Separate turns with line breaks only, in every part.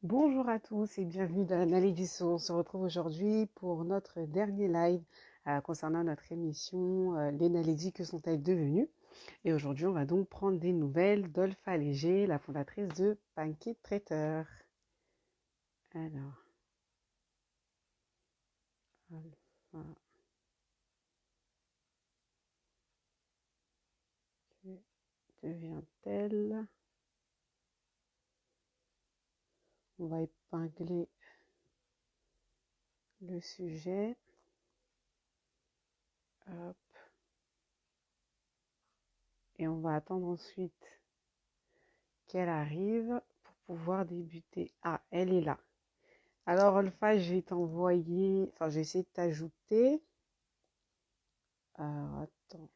Bonjour à tous et bienvenue dans l'analyse du son. On se retrouve aujourd'hui pour notre dernier live concernant notre émission Les Nalédis, que sont-elles devenues? Et aujourd'hui, on va donc prendre des nouvelles d'Olfa Léger, la fondatrice de Pancake Traiteur. Alors, Olfa, que devient-elle? On va épingler le sujet. Hop. Et on va attendre ensuite qu'elle arrive pour pouvoir débuter. Ah, elle est là. Alors, Olfa, je vais t'envoyer, enfin, je vais essayer de t'ajouter. Alors, attends.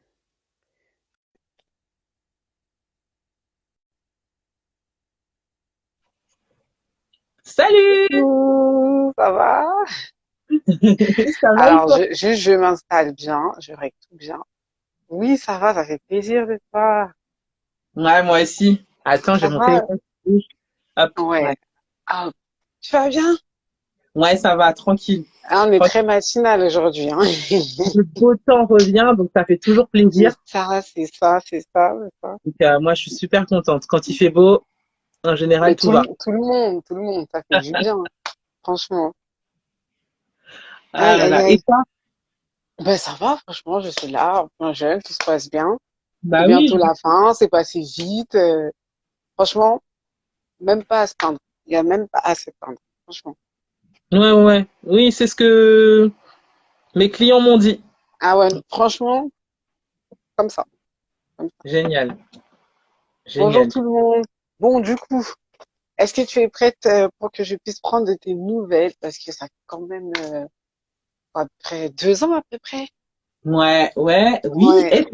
Salut!
Coucou, ça va?
Ça va et
Alors,
toi?
je m'installe bien, je règle tout bien. Oui, ça va, ça fait plaisir de te voir.
Ouais, moi aussi. Attends, j'ai
Ça
mon
va?
téléphone. Hop,
Ouais.
ouais.
Ah, tu vas bien?
Ouais, ça va, tranquille.
Ah, on est
Franchement,
très matinal aujourd'hui, hein.
le beau temps revient, donc ça fait toujours
C'est
plaisir.
ça, c'est ça, c'est ça, c'est ça.
Donc, moi, je suis super contente. Quand il fait beau, en général,
Mais
tout va.
tout le monde, ça fait du bien, hein, franchement.
Ah
Aïe,
là
aïe,
là. Et
aïe.
toi?
Ben, ça va, franchement, je suis là, en plein jeune, tout se passe bien. C'est
Bah
bientôt
oui.
la fin, c'est passé vite. Franchement, même pas à se plaindre. Il y a même pas à se plaindre, franchement.
Ouais, ouais. Oui, c'est ce que mes clients m'ont dit.
Ah ouais, franchement, comme ça, comme ça.
Génial.
Bonjour
Génial.
tout le monde. Bon, du coup, est-ce que tu es prête pour que je puisse prendre de tes nouvelles? Parce que ça fait quand même à peu près 2 ans à peu près.
Ouais, ouais, oui.
Ouais,
Et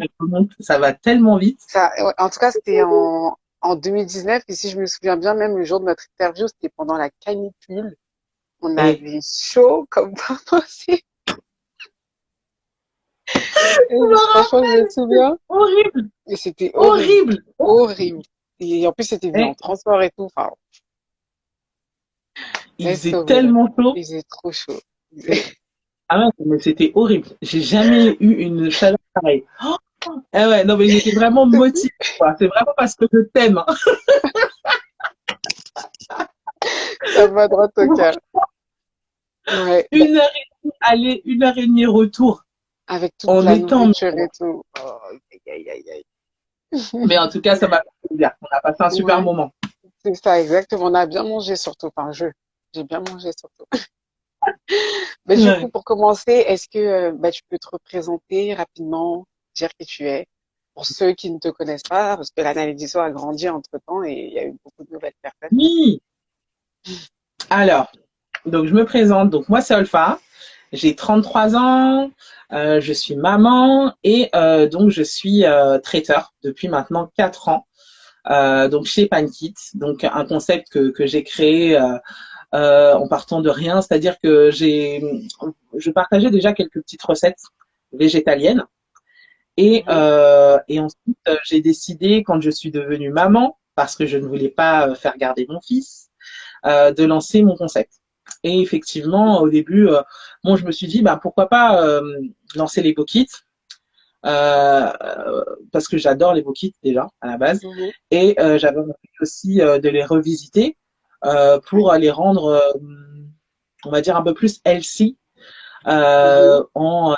ça va tellement vite.
ça, ouais, en tout cas, c'était en 2019. Et si je me souviens bien, même le jour de notre interview, c'était pendant la canicule. On
Et
avait chaud comme pas possible.
je
Et
me
franchement, je me
rappelle, c'est
souviens.
horrible,
Et c'était horrible,
horrible.
horrible. Et en plus, c'était venu en
Et
transport et tout. Enfin,
il
laisse
faisait
tomber.
tellement chaud.
Il faisait trop chaud.
Ah ouais, mais c'était horrible. J'ai jamais eu une chaleur pareille. Oh, ah ouais, non, mais j'étais vraiment motivée, quoi. C'est vraiment parce que je t'aime, hein.
Ça va droit au cœur. Ouais, ben,
1 heure et demie aller, 1 heure et demie retour.
avec toute
En
la
étant,
nourriture et tout. Oh, aïe, aïe, aïe, aïe.
mais en tout cas, ça m'a fait plaisir. On a passé un super
Ouais,
moment.
c'est ça, exactement. On a bien mangé surtout. Enfin, j'ai bien mangé surtout. Mais du coup,
Ouais.
pour commencer, est-ce que bah, tu peux te représenter rapidement, dire qui tu es, pour ceux qui ne te connaissent pas, parce que l'analyse a grandi entre-temps et il y a eu beaucoup de nouvelles personnes.
Oui. Alors, donc je me présente. Donc moi, c'est Olfa. J'ai 33 ans. Je suis maman et donc je suis traiteur depuis maintenant 4 ans. Donc chez Pankit, donc un concept que j'ai créé en partant de rien, c'est-à-dire que je partageais déjà quelques petites recettes végétaliennes
Mhm.
et ensuite j'ai décidé quand je suis devenue maman, parce que je ne voulais pas faire garder mon fils, de lancer mon concept. Et effectivement, au début, bon, je me suis dit, bah pourquoi pas lancer les Bokits, euh, parce que j'adore les Bokits déjà à la base,
Mhm.
et j'avais envie aussi de les revisiter
Ouais.
pour les rendre, on va dire, un peu plus healthy
Mhm.
en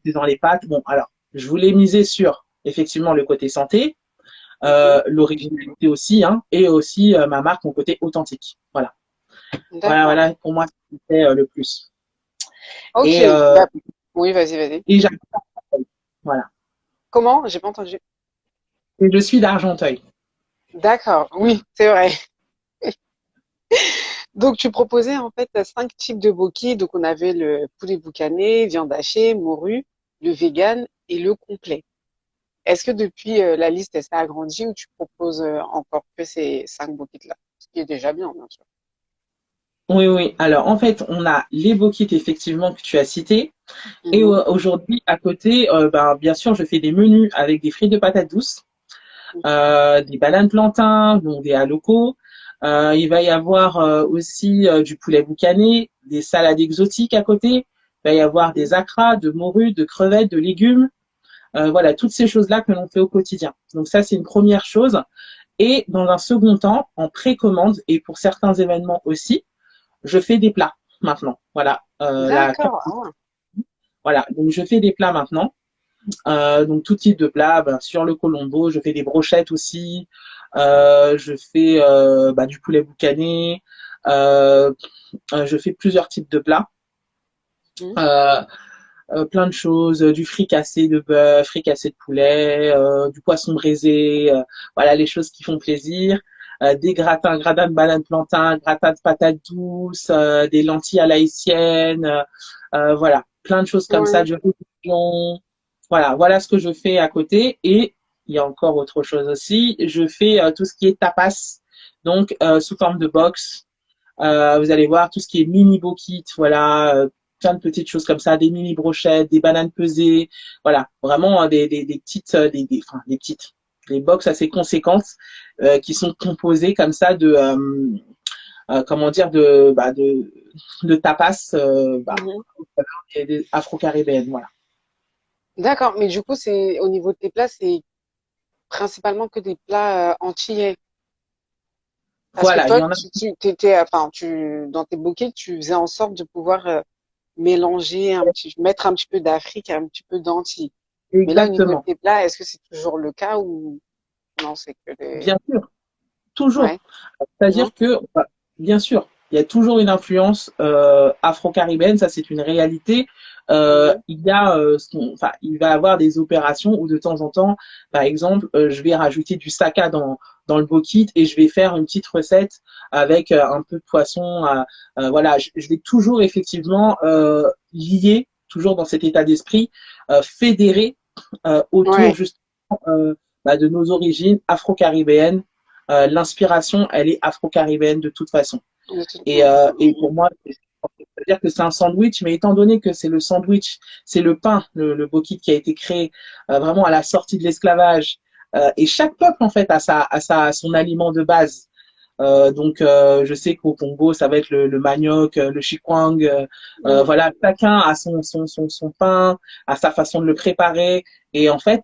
faisant les pâtes. Bon, alors, je voulais miser sur effectivement le côté santé,
Mhm.
l'originalité aussi, hein, et aussi ma marque, mon côté authentique. Voilà, voilà,
D'accord.
voilà, pour moi, c'était le plus.
Ok.
Et,
Bah, oui, vas-y, vas-y.
et j'adore, voilà.
Comment? J'ai pas entendu.
Et je suis d'Argenteuil.
D'accord. Oui, c'est vrai. Donc, tu proposais en fait 5 types de bokeh. Donc, on avait le poulet boucané, viande hachée, morue, le vegan et le complet. Est-ce que depuis la liste elle s'est agrandie ou tu proposes encore que ces 5 bokehs-là? Ce qui est déjà bien, bien sûr.
Oui, oui. Alors, en fait, on a les bokits, effectivement, que tu as cités. Et
Mhm.
aujourd'hui, à côté, ben, bien sûr, je fais des menus avec des frites de patates douces, des bananes plantains, donc des halocots, Il va y avoir aussi du poulet boucané, des salades exotiques à côté. Il va y avoir des acras, de morues, de crevettes, de légumes. Voilà, toutes ces choses-là que l'on fait au quotidien. Donc ça, c'est une première chose. Et dans un second temps, en précommande, et pour certains événements aussi, je fais des plats maintenant. Voilà,
D'accord. Ah,
voilà. Donc je fais des plats maintenant. Donc tout type de plats, ben, sur le colombo, je fais des brochettes aussi. Je fais du poulet boucané. Euh, je fais plusieurs types de plats.
mhm.
Euh, Plein de choses, du fricassé de bœuf, fricassé de poulet, du poisson braisé, voilà les choses qui font plaisir. Des gratins, gratins de banane plantain, gratins de patates douces, des lentilles à l'haïtienne, voilà, plein de choses comme ça,
Ouais.
du riz de bouillon. Voilà, voilà ce que je fais à côté. Et il y a encore autre chose aussi, je fais tout ce qui est tapas, donc sous forme de box. Vous allez voir tout ce qui est mini bokit, voilà, plein de petites choses comme ça, des mini brochettes, des bananes pesées, voilà, vraiment des petites, enfin, des petites, des box assez conséquentes qui sont composées comme ça de, comment dire, de tapas
Mhm.
des afro-caribéennes, voilà.
D'accord, mais du coup, c'est au niveau de tes plats, c'est principalement que des plats antillais. Parce que
Voilà, il
toi,
y en a
t'étais, enfin, dans tes bouquets, tu faisais en sorte de pouvoir mélanger mettre un petit peu d'Afrique, un petit peu d'Antilles. Mais là, au niveau de
exactement,
tes plats, est-ce que c'est toujours le cas ou non, c'est que des...
bien sûr, toujours.
Ouais. Mhm,
C'est-à-dire que, bah, bien sûr, il y a toujours une influence afro-caribéenne, ça c'est une réalité.
mhm,
Il y a, enfin, il va y avoir des opérations où de temps en temps, par exemple, je vais rajouter du saka dans le bokit et je vais faire une petite recette avec un peu de poisson. Voilà, je vais toujours effectivement lier, toujours dans cet état d'esprit, fédérer autour
ouais.
justement de nos origines afro-caribéennes. L'inspiration, elle est afro-caribéenne de toute façon. Et pour moi, c'est-à-dire que c'est un sandwich, mais étant donné que c'est le sandwich, c'est le pain, le bokit qui a été créé vraiment à la sortie de l'esclavage, et chaque peuple en fait a son aliment de base. Je sais qu'au Congo, ça va être le manioc, le chikwang.
Mhm,
Voilà, chacun a son pain, a sa façon de le préparer. Et en fait,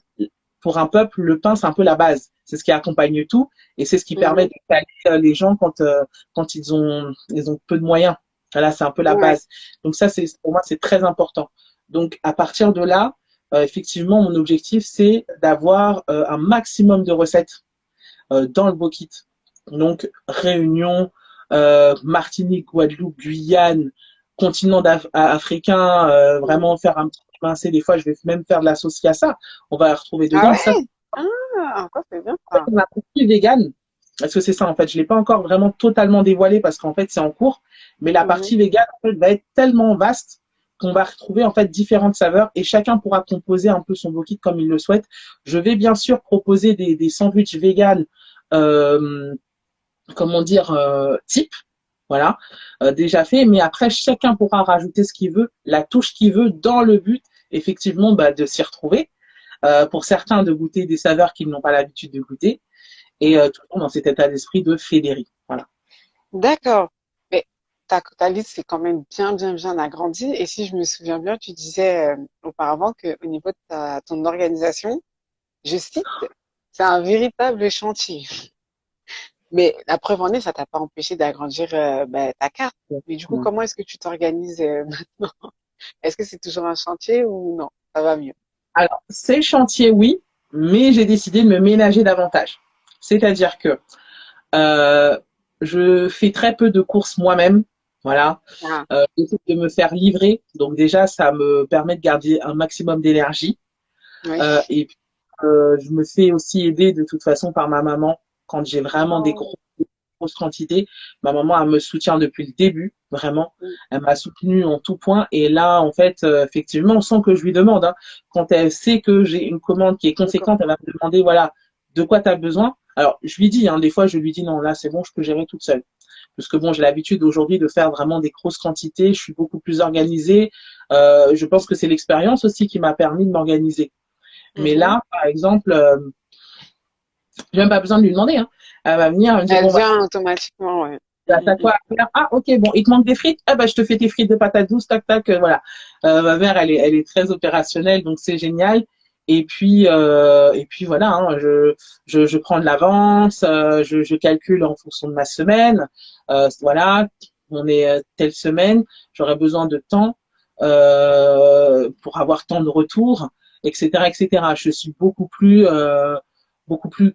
pour un peuple, le pain, c'est un peu la base. C'est ce qui accompagne tout. Et c'est ce qui permet
mhm,
de caler les gens quand ils ont peu de moyens. Voilà, c'est un peu la
ouais.
base. Donc ça, pour moi, c'est très important. Donc à partir de là, effectivement, mon objectif, c'est d'avoir un maximum de recettes dans le Bokit. Donc, Réunion, Martinique, Guadeloupe, Guyane, continent africain,
Mhm.
vraiment faire un petit pincé. Des fois, je vais même faire de la sauce à ça. On va la retrouver
Ah
dedans. Ça,
ouais? Ah, ça c'est bien ça.
la partie végane, parce que c'est ça, en fait, je ne l'ai pas encore vraiment totalement dévoilé parce qu'en fait, c'est en cours. Mais la
Mhm,
partie végane, en fait, va être tellement vaste qu'on va retrouver en fait différentes saveurs et chacun pourra composer un peu son bokit comme il le souhaite. Je vais bien sûr proposer des sandwichs véganes euh, comment dire, type, voilà, déjà fait. Mais après, chacun pourra rajouter ce qu'il veut, la touche qu'il veut, dans le but, effectivement, de s'y retrouver. Pour certains, de goûter des saveurs qu'ils n'ont pas l'habitude de goûter. Et toujours dans cet état d'esprit de fédérer. Voilà.
d'accord. Mais ta liste c'est quand même bien, bien, bien agrandie. Et si je me souviens bien, tu disais auparavant que au niveau de ton organisation, je cite, c'est un véritable chantier. Mais la preuve en est, ça t'a pas empêché d'agrandir ta carte. Mais du coup, comment est-ce que tu t'organises maintenant? Est-ce que c'est toujours un chantier ou non? Ça va mieux.
Alors, c'est chantier, oui, mais j'ai décidé de me ménager davantage. C'est-à-dire que euh, je fais très peu de courses moi-même. Voilà.
Ah,
J'essaie de me faire livrer. Donc déjà, ça me permet de garder un maximum d'énergie.
oui.
Et puis, je me fais aussi aider de toute façon par ma maman quand j'ai vraiment des
Oh.
grosses quantités. Ma maman, elle me soutient depuis le début, vraiment. Elle m'a soutenu en tout point. Et là, en fait, effectivement, sans que je lui demande, hein, quand elle sait que j'ai une commande qui est
D'accord.
conséquente, elle va me demander, voilà, de quoi tu as besoin. Alors, je lui dis, hein, des fois, je lui dis, non, là, c'est bon, je peux gérer toute seule. Parce que bon, j'ai l'habitude aujourd'hui de faire vraiment des grosses quantités. Je suis beaucoup plus organisée. Je pense que c'est l'expérience aussi qui m'a permis de m'organiser. Mais
Mhm.
là, par exemple, j'ai même pas besoin de lui demander. Hein. Elle va venir, elle va me dire,
Elle
bon, bah,
vient automatiquement, ouais.
t'as quoi à faire? Ah, ok, bon, il te manque des frites? Ah, bah, je te fais tes frites de patates douces, tac, tac, voilà. Ma mère, elle est très opérationnelle, donc c'est génial. Et puis voilà, hein, je prends de l'avance, je calcule en fonction de ma semaine. Voilà, on est telle semaine, j'aurais besoin de temps pour avoir tant de retours, etc., etc. Je suis beaucoup plus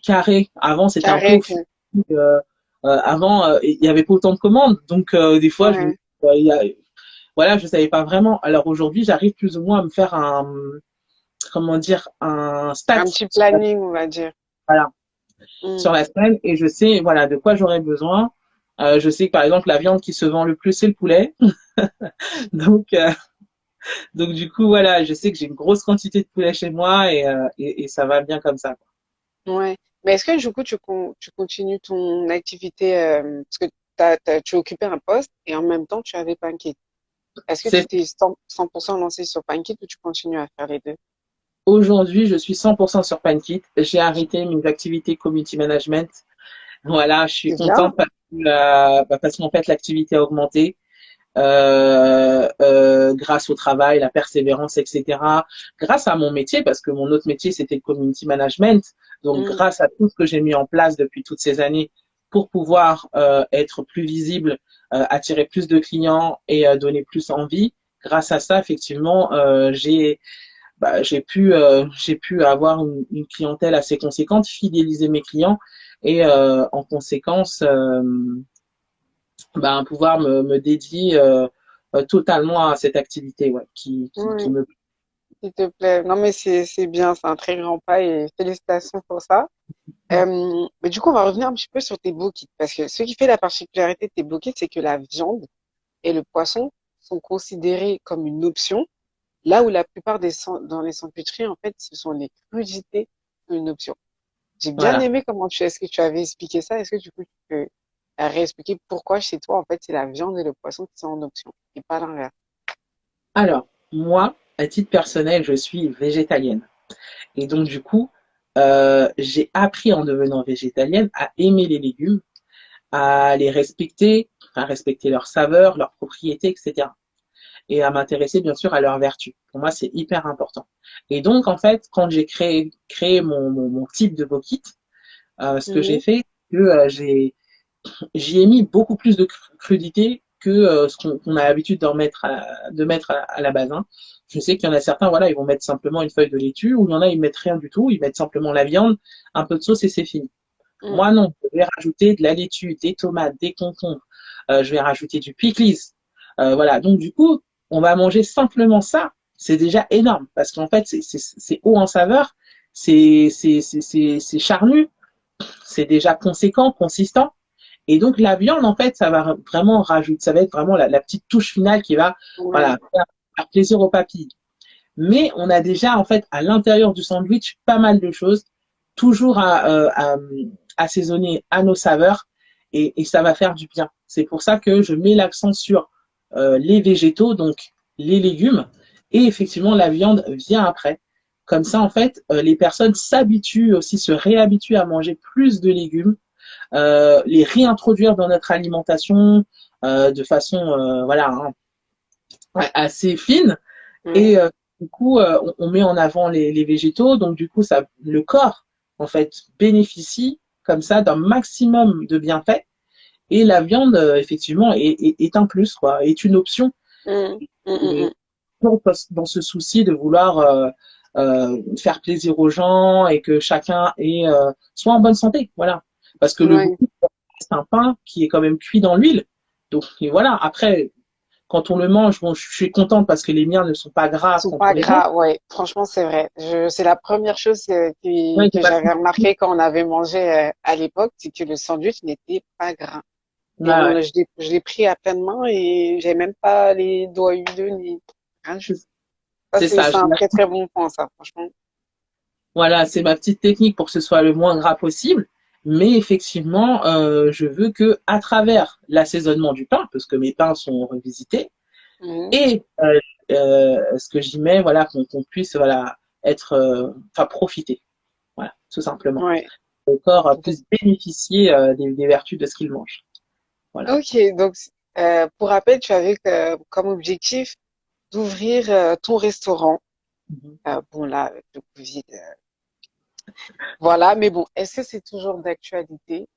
carré. Avant, c'était un peu
Carré
au
que,
fou. Avant, il y avait pas autant de commandes, donc des fois,
ouais.
voilà, je savais pas vraiment. Alors aujourd'hui, j'arrive plus ou moins à me faire un, comment dire, un stat,
Un petit planning, on va dire.
voilà,
Mm.
sur la semaine, et je sais, voilà, de quoi j'aurais besoin. Je sais que par exemple, la viande qui se vend le plus, c'est le poulet. Donc, donc du coup, voilà, je sais que j'ai une grosse quantité de poulet chez moi et ça va bien comme ça.
Ouais. Mais est-ce que du coup, tu continues ton activité, parce que tu occupais un poste et en même temps, tu avais Pancake. Est-ce que tu
C'est
t'es 100% lancé sur Pancake ou tu continues à faire les deux?
aujourd'hui, je suis 100% sur Pankit. J'ai arrêté mes activités community management. Voilà, je suis
C'est bien.
contente parce qu'en fait, l'activité a augmenté. Grâce au travail, la persévérance, etc. Grâce à mon métier, parce que mon autre métier, c'était le community management. Donc,
Mm.
grâce à tout ce que j'ai mis en place depuis toutes ces années pour pouvoir être plus visible, attirer plus de clients et donner plus envie, grâce à ça, effectivement, j'ai pu avoir une clientèle assez conséquente, fidéliser mes clients et en conséquence, pouvoir me dédier totalement à cette activité ouais, qui
Oui,
me
s'il te plaît. Non, mais c'est bien, c'est un très grand pas et félicitations pour ça. Mais du coup, on va revenir un petit peu sur tes bookies. Parce que ce qui fait la particularité de tes bookies, c'est que la viande et le poisson sont considérés comme une option, là où la plupart dans les sandwicheries, en fait, ce sont les crudités une option. J'ai bien
voilà.
aimé est-ce que tu avais expliqué ça? Est-ce que du coup, tu peux réexpliquer pourquoi chez toi, en fait, c'est la viande et le poisson qui sont en option et pas l'inverse?
Alors, moi, à titre personnel, je suis végétalienne. Et donc, du coup, j'ai appris en devenant végétalienne à aimer les légumes, à les respecter, à respecter leurs saveurs, leurs propriétés, etc. Et à m'intéresser, bien sûr, à leurs vertus. Pour moi, c'est hyper important. Et donc, en fait, quand j'ai créé mon type de bokit, ce que j'ai
Mhm.
fait, c'est que j'y ai mis beaucoup plus de crudité que ce qu'on a l'habitude de mettre à la base. Hein. Je sais qu'il y en a certains, voilà, ils vont mettre simplement une feuille de laitue, ou il y en a, ils mettent rien du tout, ils mettent simplement la viande, un peu de sauce et c'est fini.
Mhm.
Moi, non, je vais rajouter de la laitue, des tomates, des concombres, je vais rajouter du pickles. Voilà, donc du coup, on va manger simplement ça. C'est déjà énorme parce qu'en fait, c'est haut en saveur, c'est charnu, c'est déjà conséquent, consistant. Et donc la viande, en fait, ça va vraiment rajouter, ça va être vraiment la petite touche finale qui va,
Ouais.
voilà, faire plaisir aux papilles. Mais on a déjà, en fait, à l'intérieur du sandwich, pas mal de choses, toujours à assaisonner à nos saveurs, et ça va faire du bien. C'est pour ça que je mets l'accent sur les végétaux, donc les légumes, et effectivement la viande vient après. Comme ça, en fait, les personnes s'habituent aussi, se réhabituent à manger plus de légumes, les réintroduire dans notre alimentation de façon voilà assez fine
Ouais.
et du coup on met en avant les végétaux donc du coup ça le corps en fait bénéficie comme ça d'un maximum de bienfaits et la viande effectivement est un plus quoi est une option
Mhm.
et
Mhm.
dans ce souci de vouloir faire plaisir aux gens et que chacun soit en bonne santé voilà parce que
Mhm.
le
Ouais.
c'est un pain qui est quand même cuit dans l'huile. Donc et voilà, après, quand on le mange, bon, je suis contente parce que les miens ne sont pas
Ils
gras
sont
quand on
pas
les mange.
gras, ouais. Franchement, c'est vrai. C'est la première chose
Ouais,
que
c'est pas
j'avais remarqué quand on avait mangé à l'époque, c'est que le sandwich n'était pas gras. Et
ouais, ouais.
je l'ai pris à pleine main et j'ai même pas les doigts huileux ni rien du tout. Ça,
C'est ça.
c'est un très très bon point, ça, franchement.
Voilà, c'est ma petite technique pour que ce soit le moins gras possible. Mais effectivement, je veux que à travers l'assaisonnement du pain, parce que mes pains sont revisités,
Mhm.
et ce que j'y mets, voilà, qu'on puisse voilà être, enfin profiter, voilà, tout simplement.
Ouais.
le corps puisse bénéficier des vertus de ce qu'il mange. Voilà.
Ok, donc pour rappel, tu avais comme objectif d'ouvrir ton restaurant.
Mhm.
Bon là, avec le Covid, voilà. Mais bon, est-ce que c'est toujours d'actualité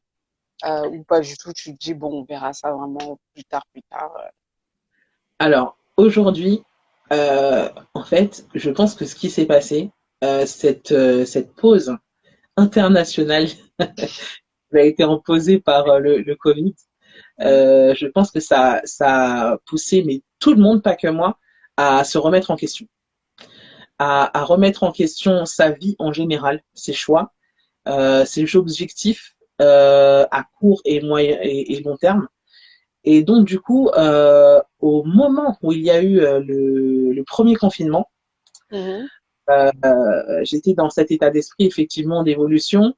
ou pas du tout? Tu te dis bon, on verra ça vraiment plus tard, plus tard.
Alors, aujourd'hui, en fait, je pense que ce qui s'est passé, cette pause internationale qui a été imposée par le Covid, je pense que ça a poussé, mais tout le monde, pas que moi, à se remettre en question, à remettre en question sa vie en général, ses choix, ses objectifs à court et moyen et long terme. Et donc, du coup, au moment où il y a eu le premier confinement,
Mhm.
j'étais dans cet état d'esprit, effectivement, d'évolution.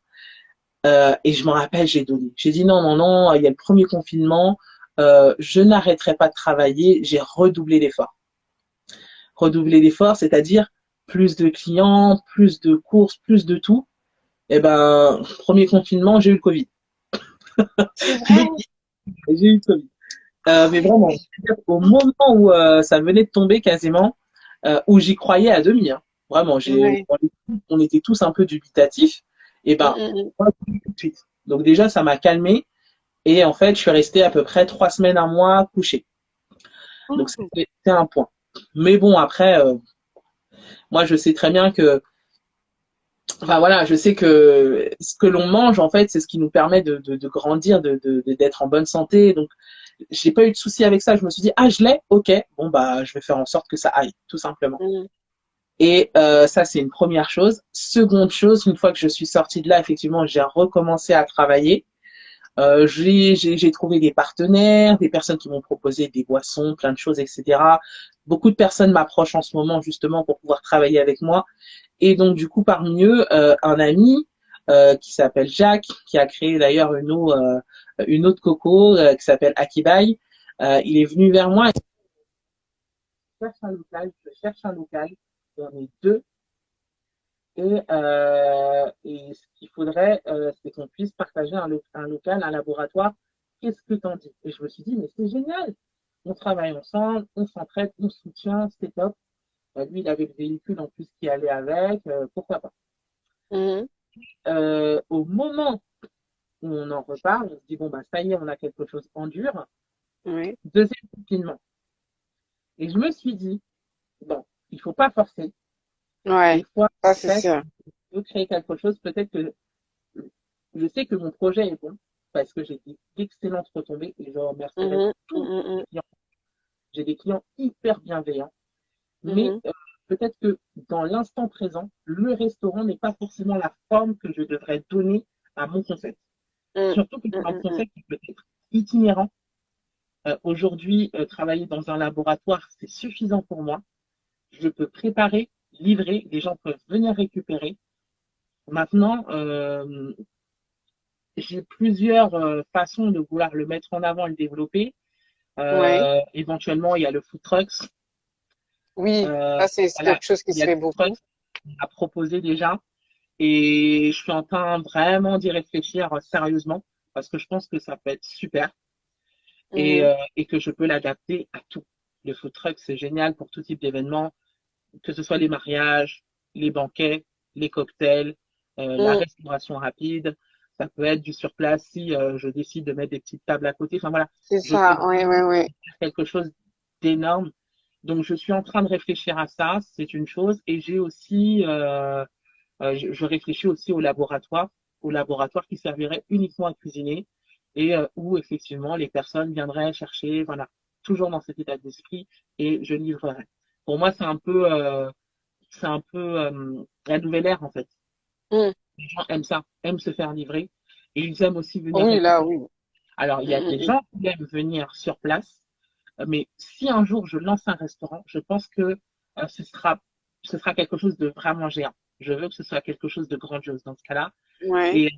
Et je me rappelle, j'ai donné. J'ai dit non, non, non, il y a le premier confinement, je n'arrêterai pas de travailler, j'ai redoublé d'efforts. Redoublé d'efforts, c'est-à-dire plus de clients, plus de courses, plus de tout. Et ben, premier confinement, j'ai eu le Covid.
C'est vrai.
Mais j'ai eu le Covid. Mais vraiment, au moment où ça venait de tomber quasiment, où j'y croyais à demi, hein. Vraiment,
Ouais.
on était tous un peu dubitatifs. Et
Mm,
ben,
mm, mm.
moi, tout de suite. Donc déjà, ça m'a calmé. Et en fait, je suis restée à peu près 3 semaines, un mois couché. Donc
Mm.
c'était un point. Mais bon, après, moi, je sais très bien que, enfin voilà, je sais que ce que l'on mange, en fait, c'est ce qui nous permet de grandir, d'être en bonne santé. Donc, j'ai pas eu de souci avec ça. Je me suis dit, ah, je l'ai, ok, bon bah, je vais faire en sorte que ça aille, tout simplement.
Mm.
Et ça, c'est une première chose. Seconde chose, une fois que je suis sortie de là, effectivement, j'ai recommencé à travailler. J'ai trouvé des partenaires, des personnes qui m'ont proposé des boissons, plein de choses, etc. Beaucoup de personnes m'approchent en ce moment justement pour pouvoir travailler avec moi. Et donc du coup, parmi eux, un ami qui s'appelle Jacques, qui a créé d'ailleurs une autre coco qui s'appelle Akibai. Il est venu vers moi et je cherche un local, on est deux. Et ce qu'il faudrait, c'est qu'on puisse partager un local, un laboratoire. Qu'est-ce que t'en dis? Et je me suis dit, mais c'est génial. On travaille ensemble, on s'entraide, on se soutient, c'est top. Lui, il avait le véhicule en plus qui allait avec, pourquoi pas.
Mm.
Au moment où on en reparle, on se dit, bon, bah, ça y est, on a quelque chose en dur.
Oui.
Deuxième confinement. Et je me suis dit, bon, il faut pas forcer. Des
Ouais.
fois,
Ça,
on
c'est
teste,
sûr.
on veut créer quelque chose, peut-être que je sais que mon projet est bon parce que j'ai d'excellentes retombées et je remercierai
Mhm.
tous les
Mhm.
clients. J'ai des clients hyper bienveillants, mais
Mhm.
peut-être que dans l'instant présent, le restaurant n'est pas forcément la forme que je devrais donner à mon concept.
Mhm.
Surtout que c'est un
Mm, mm,
concept qui peut être itinérant. Aujourd'hui, travailler dans un laboratoire, c'est suffisant pour moi. Je peux préparer, livrer, les gens peuvent venir récupérer. Maintenant, j'ai plusieurs façons de vouloir le mettre en avant et le développer.
ouais.
Éventuellement, il y a le food trucks.
Oui,
Euh,
ça, c'est
voilà,
quelque chose qui
il y
se
a le
fait
food trucks
beaucoup.
à proposer déjà. Et je suis en train vraiment d'y réfléchir sérieusement parce que je pense que ça peut être super
Mhm.
et que je peux l'adapter à tout. Le food truck, c'est génial pour tout type d'événements, que ce soit les mariages, les banquets, les cocktails, la
Mm.
restauration rapide. Ça peut être du sur place si je décide de mettre des petites tables à côté. Enfin voilà,
C'est
je peux
ça. Ouais, ouais, ouais.
faire quelque chose d'énorme. Donc je suis en train de réfléchir à ça, c'est une chose. Et j'ai aussi, je réfléchis aussi au laboratoire qui servirait uniquement à cuisiner et où effectivement les personnes viendraient chercher, voilà, toujours dans cet état d'esprit et je livrerai. Pour moi, c'est un peu la nouvelle ère en fait.
Mm.
Les gens aiment ça, aiment se faire livrer et ils aiment aussi venir
Oui, là,
récupérer.
oui.
Alors, il
Mm,
y a des
mm,
gens qui aiment venir sur place, mais si un jour je lance un restaurant, je pense que ce sera quelque chose de vraiment géant. Je veux que ce soit quelque chose de grandiose dans ce cas-là.
mm. Ouais.
Et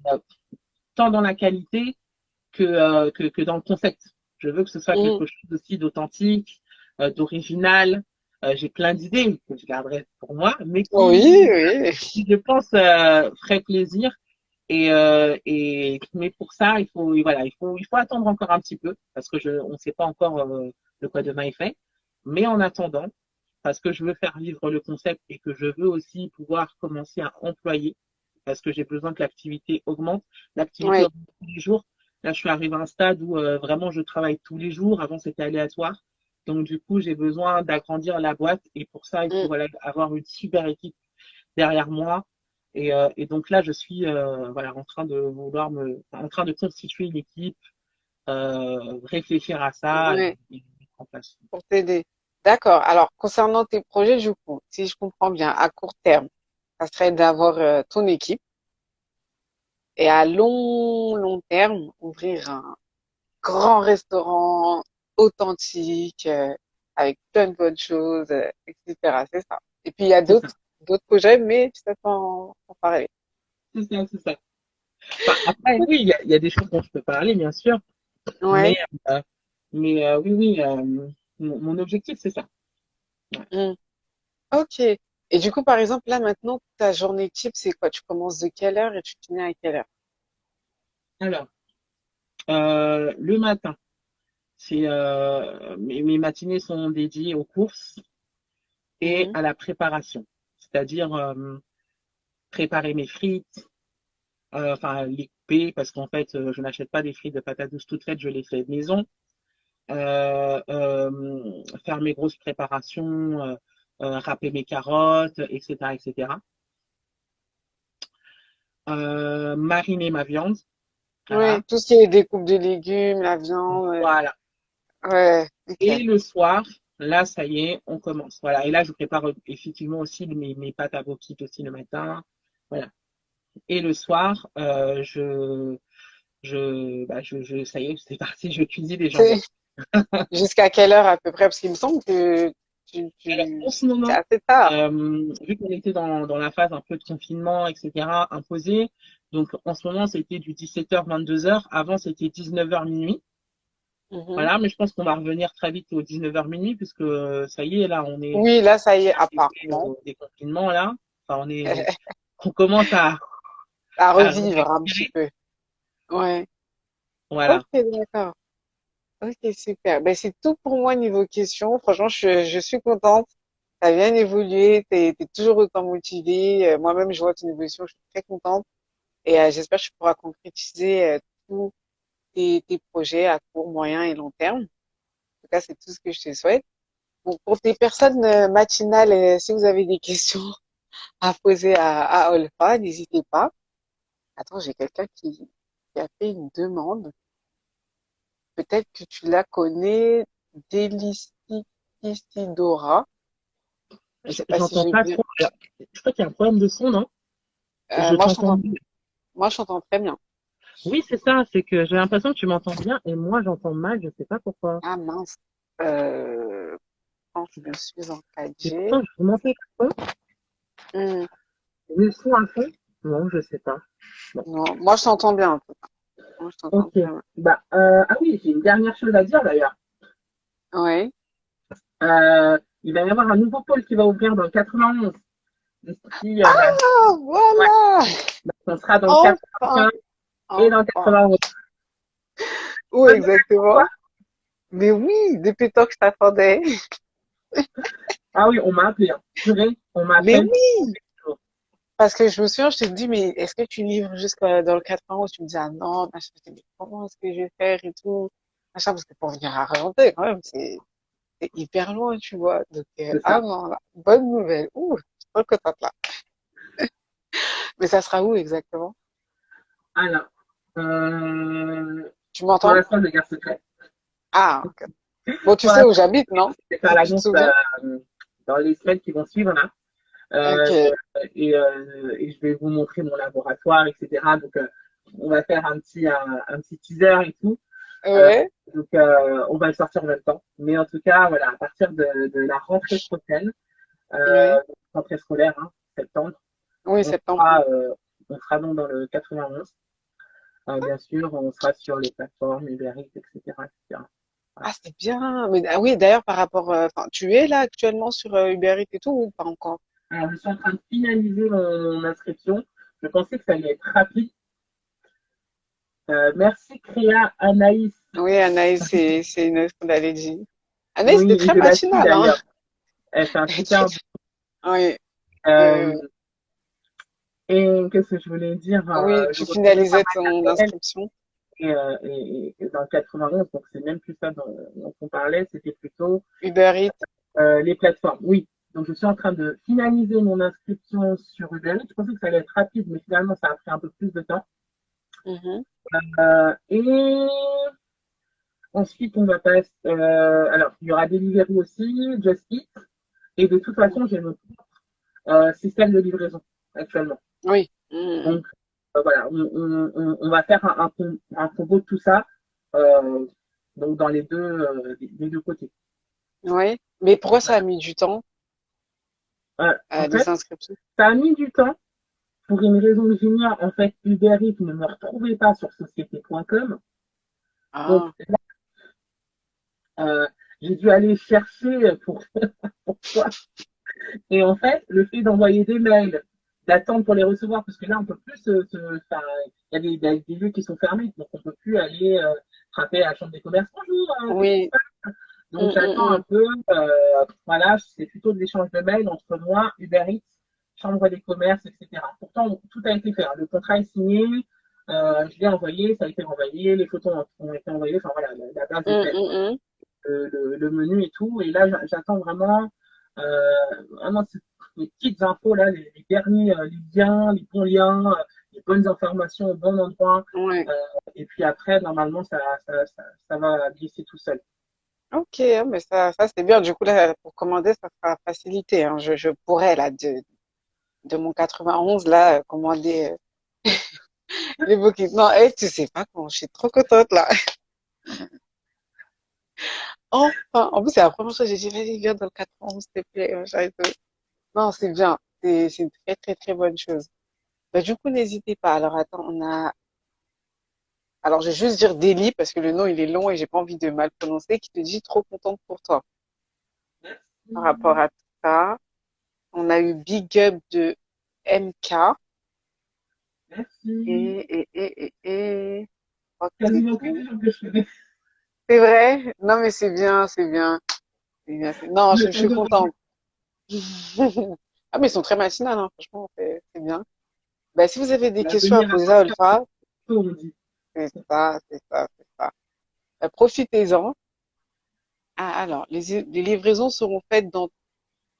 tant dans la qualité que dans le concept. Je veux que ce soit
Mm.
quelque chose aussi d'authentique, d'original. J'ai plein d'idées que je garderai pour moi, mais
Oui,
qui,
oui.
je pense, ferait plaisir. Mais pour ça, il faut attendre encore un petit peu parce que on ne sait pas encore de quoi demain est fait. Mais en attendant, parce que je veux faire vivre le concept et que je veux aussi pouvoir commencer à employer, parce que j'ai besoin que l'activité augmente. L'activité
Oui.
augmente tous les jours. Là, je suis arrivée à un stade où vraiment je travaille tous les jours. Avant, c'était aléatoire. Donc, du coup, j'ai besoin d'agrandir la boîte et pour ça, il faut
Mm.
voilà, avoir une super équipe derrière moi. Et donc là, je suis voilà, en train de constituer une équipe, réfléchir à ça
Ouais,
et mettre en place.
pour t'aider. D'accord. Alors, concernant tes projets, du coup, si je comprends bien, à court terme, ça serait d'avoir ton équipe et à long terme, ouvrir un grand restaurant authentique avec plein de bonnes choses, etc. C'est ça. Et puis, il y a
C'est ça,
d'autres projets, mais ça en parler.
c'est ça, c'est ça. Enfin, après, oui, il y a des choses dont je peux parler, bien sûr, mais,
Ouais.
euh, oui, oui, mon objectif, c'est ça. Ouais.
Mm. Ok. Et du coup, par exemple, là, maintenant, ta journée type, c'est quoi? Tu commences de quelle heure et tu finis à quelle heure?
Alors, le matin, mes matinées sont dédiées aux courses et
Mhm.
à la préparation, c'est-à-dire préparer mes frites, enfin les couper parce qu'en fait, je n'achète pas des frites de patates douces toutes faites, je les fais maison. Faire mes grosses préparations, râper mes carottes, etc., etc. Mariner ma viande,
Ouais,
voilà.
tout ce qui est découpe de légumes, la viande,
Voilà.
ouais, ok.
Et le soir, là, ça y est, on commence. Voilà. Et là, je prépare effectivement aussi mes pâtes à bokit aussi le matin. Voilà. Et le soir, ça y est, c'est parti, je cuisine et
C'est
j'envoie.
jusqu'à quelle heure à peu près? Parce qu'il me semble que
Alors, en ce
c'est
moment,
assez tard.
vu qu'on était dans la phase un peu de confinement, etc., imposé, donc en ce moment, c'était du 17h, 22h. Avant, c'était 19h, minuit.
Mhm.
Voilà, mais je pense qu'on va revenir très vite aux 19h, minuit, puisque ça y est, là,
Oui, là, ça y est,
arrivé
apparemment.
au déconfinement, là. Enfin, on commence
À
à
revivre un petit
respirer.
peu. Ouais. Ok,
Voilà.
d'accord. Ok, super. Ben, c'est tout pour moi niveau questions. Franchement, je suis contente. T'as bien évolué, t'es toujours autant motivée. Moi-même, je vois ton évolution, je suis très contente. Et j'espère que tu pourras concrétiser tous tes projets à court, moyen et long terme. En tout cas, c'est tout ce que je te souhaite. Bon, pour tes personnes matinales, si vous avez des questions à poser à Olfa, n'hésitez pas. Attends, j'ai quelqu'un qui a fait une demande. Peut-être que tu la connais, Delicidora. Je sais pas si
J'entends
j'ai
pas
bien.
trop. Alors, je crois qu'il y a un problème de son, non? Je
Moi, je
t'entends
t'entends.
bien.
Moi, je t'entends très bien.
Oui, c'est ça, c'est que j'ai l'impression que tu m'entends bien et moi j'entends mal, je sais pas pourquoi.
Ah mince. Quand je suis en
Et
4G.
pourtant, je vous m'entends à fond,
Hmm,
le son à fond. Non, je sais pas. Bon.
non, moi, je t'entends bien, en tout cas. Moi, je t'entends
Ok.
très bien.
Bah, ah oui, j'ai une dernière chose à dire d'ailleurs.
Ouais.
Il va y avoir un nouveau pôle qui va ouvrir dans le 91. D'ici,
Ah,
ouais,
voilà!
donc on sera dans le
Enfin,
95 et dans le
enfin.
91.
Où
Bonne nouvelle pour toi.
exactement? Mais oui, depuis le temps que je t'attendais.
Ah oui, on m'a appelé, hein. Purée, on
Mais
m'appelle
oui!
tous les jours.
Parce que je me souviens, je te dis, mais est-ce que tu livres jusqu'à dans le 91? Tu me dis, ah non, machin. Je te dis, mais comment est-ce que je vais faire et tout? Machin, parce que pour venir à Argenté, quand même, c'est hyper loin, tu vois. Donc,
C'est
ah
ça.
non, là, bonne nouvelle. Ouh, je suis trop contente là. Mais ça sera où exactement?
Alors, euh,
Tu
pour
m'entends?
l'instant, je garde secret.
Ah, ok. Bon, tu
Pour
sais où
l'instant,
j'habite, non?
je vais faire
Tu te
l'annonce
souviens?
dans les semaines qui vont suivre là.
Ok.
Euh, et je vais vous montrer mon laboratoire, etc. Donc, on va faire un petit teaser et tout. Euh,
Ouais,
on va le sortir en même temps. Mais en tout cas, voilà, à partir de la rentrée prochaine,
ouais.
rentrée scolaire, hein, septembre,
Oui,
on
septembre.
on sera donc dans le 91. Bien sûr, on sera sur les plateformes, Uber Eats, etc., etc.
Ah,
Voilà.
c'est bien. Mais ah oui, d'ailleurs, par rapport, enfin, tu es là actuellement sur Uber Eats et tout ou pas encore?
Alors, je suis en train de finaliser mon inscription. Je pensais que ça allait être rapide. Merci Créa Anaïs.
Oui, Anaïs, c'est une autre d'Alégie. Anaïs,
Oui,
t'es
et
très
je la suis
matinale, hein?
d'ailleurs. Elle fait un
T'es très,
super.
très- Oui,
Euh,
oui.
et qu'est-ce que je voulais dire?
Oui,
Je
tu
recevais pas
finalisais ton
mal d'appels
inscription.
et dans le 91, donc c'est même plus ça dont on parlait, c'était plutôt
Uber Eats.
les plateformes. Oui, donc je suis en train de finaliser mon inscription sur Uber Eats. Je pensais que ça allait être rapide, mais finalement ça a pris un peu plus de temps.
Mhm.
Et ensuite, on va passer. Alors, il y aura Deliveroo aussi, Just Eat, et de toute façon, j'ai mon système de livraison actuellement.
Oui. Mhm.
Donc, voilà, on va faire un combo de tout ça, euh, donc dans les deux côtés.
Oui. Mais pourquoi ça a mis du temps,
En
les
fait,
inscriptions?
ça a mis du temps pour une raison que j'ignore. En fait, Uber Eats ne me retrouvait pas sur société.com. Donc,
Ah,
euh, j'ai dû aller chercher pourquoi. Et en fait, le fait d'envoyer des mails, d'attendre pour les recevoir, parce que là, on peut plus enfin, il y a des lieux qui sont fermés, donc on peut plus aller frapper à la chambre des commerces. Bonjour, qu'est-ce qui se
oui.
passe? Donc
Mm,
j'attends
mm,
un peu, voilà, c'est plutôt de l'échange de mails entre moi, Uber Eats, chambre des commerces, etc. Pourtant, tout a été fait, hein. Le contrat est signé, je l'ai envoyé, ça a été renvoyé, les photos ont été envoyées, enfin voilà, la base
mm,
est
mm,
faite, quoi.
mm, mm.
Le menu et tout. Et là, j'attends vraiment les petites infos, là, les derniers les liens, les bons liens, les bonnes informations au bon endroit.
Ouais.
Euh, et puis après, normalement, ça va glisser tout seul.
Ok, mais ça c'est bien. Du coup, là, pour commander, ça sera facilité, hein. Je pourrais, là, de mon 91, là, commander les bookies. Non, hey, tu sais pas comment je suis trop contente, là. Enfin, en plus, c'est la première fois que j'ai dit, vas-y, viens dans le 91, s'il te plaît, machin et tout. Non, c'est bien. C'est une très, très, très bonne chose. Bah, du coup, n'hésitez pas. Alors, attends, alors, je vais juste dire Delhi parce que le nom, il est long et j'ai pas envie de mal prononcer, qui te dit trop contente pour toi. Par rapport
Merci.
à tout ça, on a eu Big Up de MK
Merci.
et, je crois que c'est
Quasiment que des
tout.
gens que je connais.
C'est vrai? Non, mais c'est bien, c'est bien. C'est bien. Non, je suis
Adorable.
contente. Ah, mais ils sont très matinales, hein, franchement, c'est bien. Ben, si vous avez des questions à
L'avenir
poser à
appartient
Olfa,
aux on dit.
c'est ça, c'est ça, c'est ça. Ben, profitez-en. Ah, alors, les livraisons seront faites dans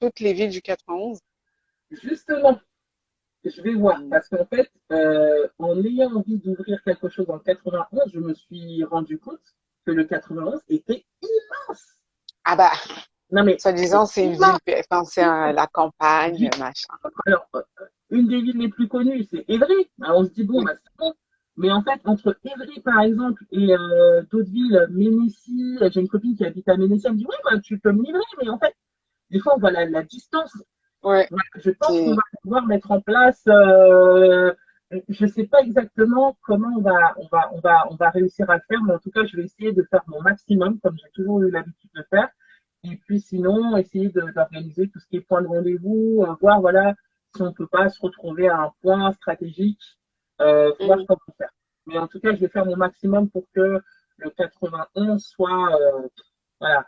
toutes les villes du 91.
Justement, je vais voir,
Hmm.
parce qu'en fait, en ayant envie d'ouvrir quelque chose en 91, je me suis rendu compte que le 91 était immense.
Ah bah,
Non mais c'est
soi-disant, c'est une ville,
immense.
enfin, c'est la campagne,
Ville-
machin.
Alors, une des villes les plus connues, c'est Évry. Alors, on se dit, bon,
Oui.
bah, c'est bon. Mais en fait, entre Évry, par exemple, et d'autres villes, Ménécy, j'ai une copine qui habite à Ménécy, elle me dit, oui, bah, tu peux me livrer. Mais en fait, des fois, on voit la distance.
Ouais.
Voilà, je pense qu'on
C'est,
va pouvoir mettre en place. Je ne sais pas exactement comment on va réussir à le faire, mais en tout cas, je vais essayer de faire mon maximum, comme j'ai toujours eu l'habitude de faire. Et puis sinon, essayer d'organiser tout ce qui est point de rendez-vous, voir voilà si on ne peut pas se retrouver à un point stratégique, voir
Mhm.
comment faire. Mais en tout cas, je vais faire mon maximum pour que le 91 soit voilà,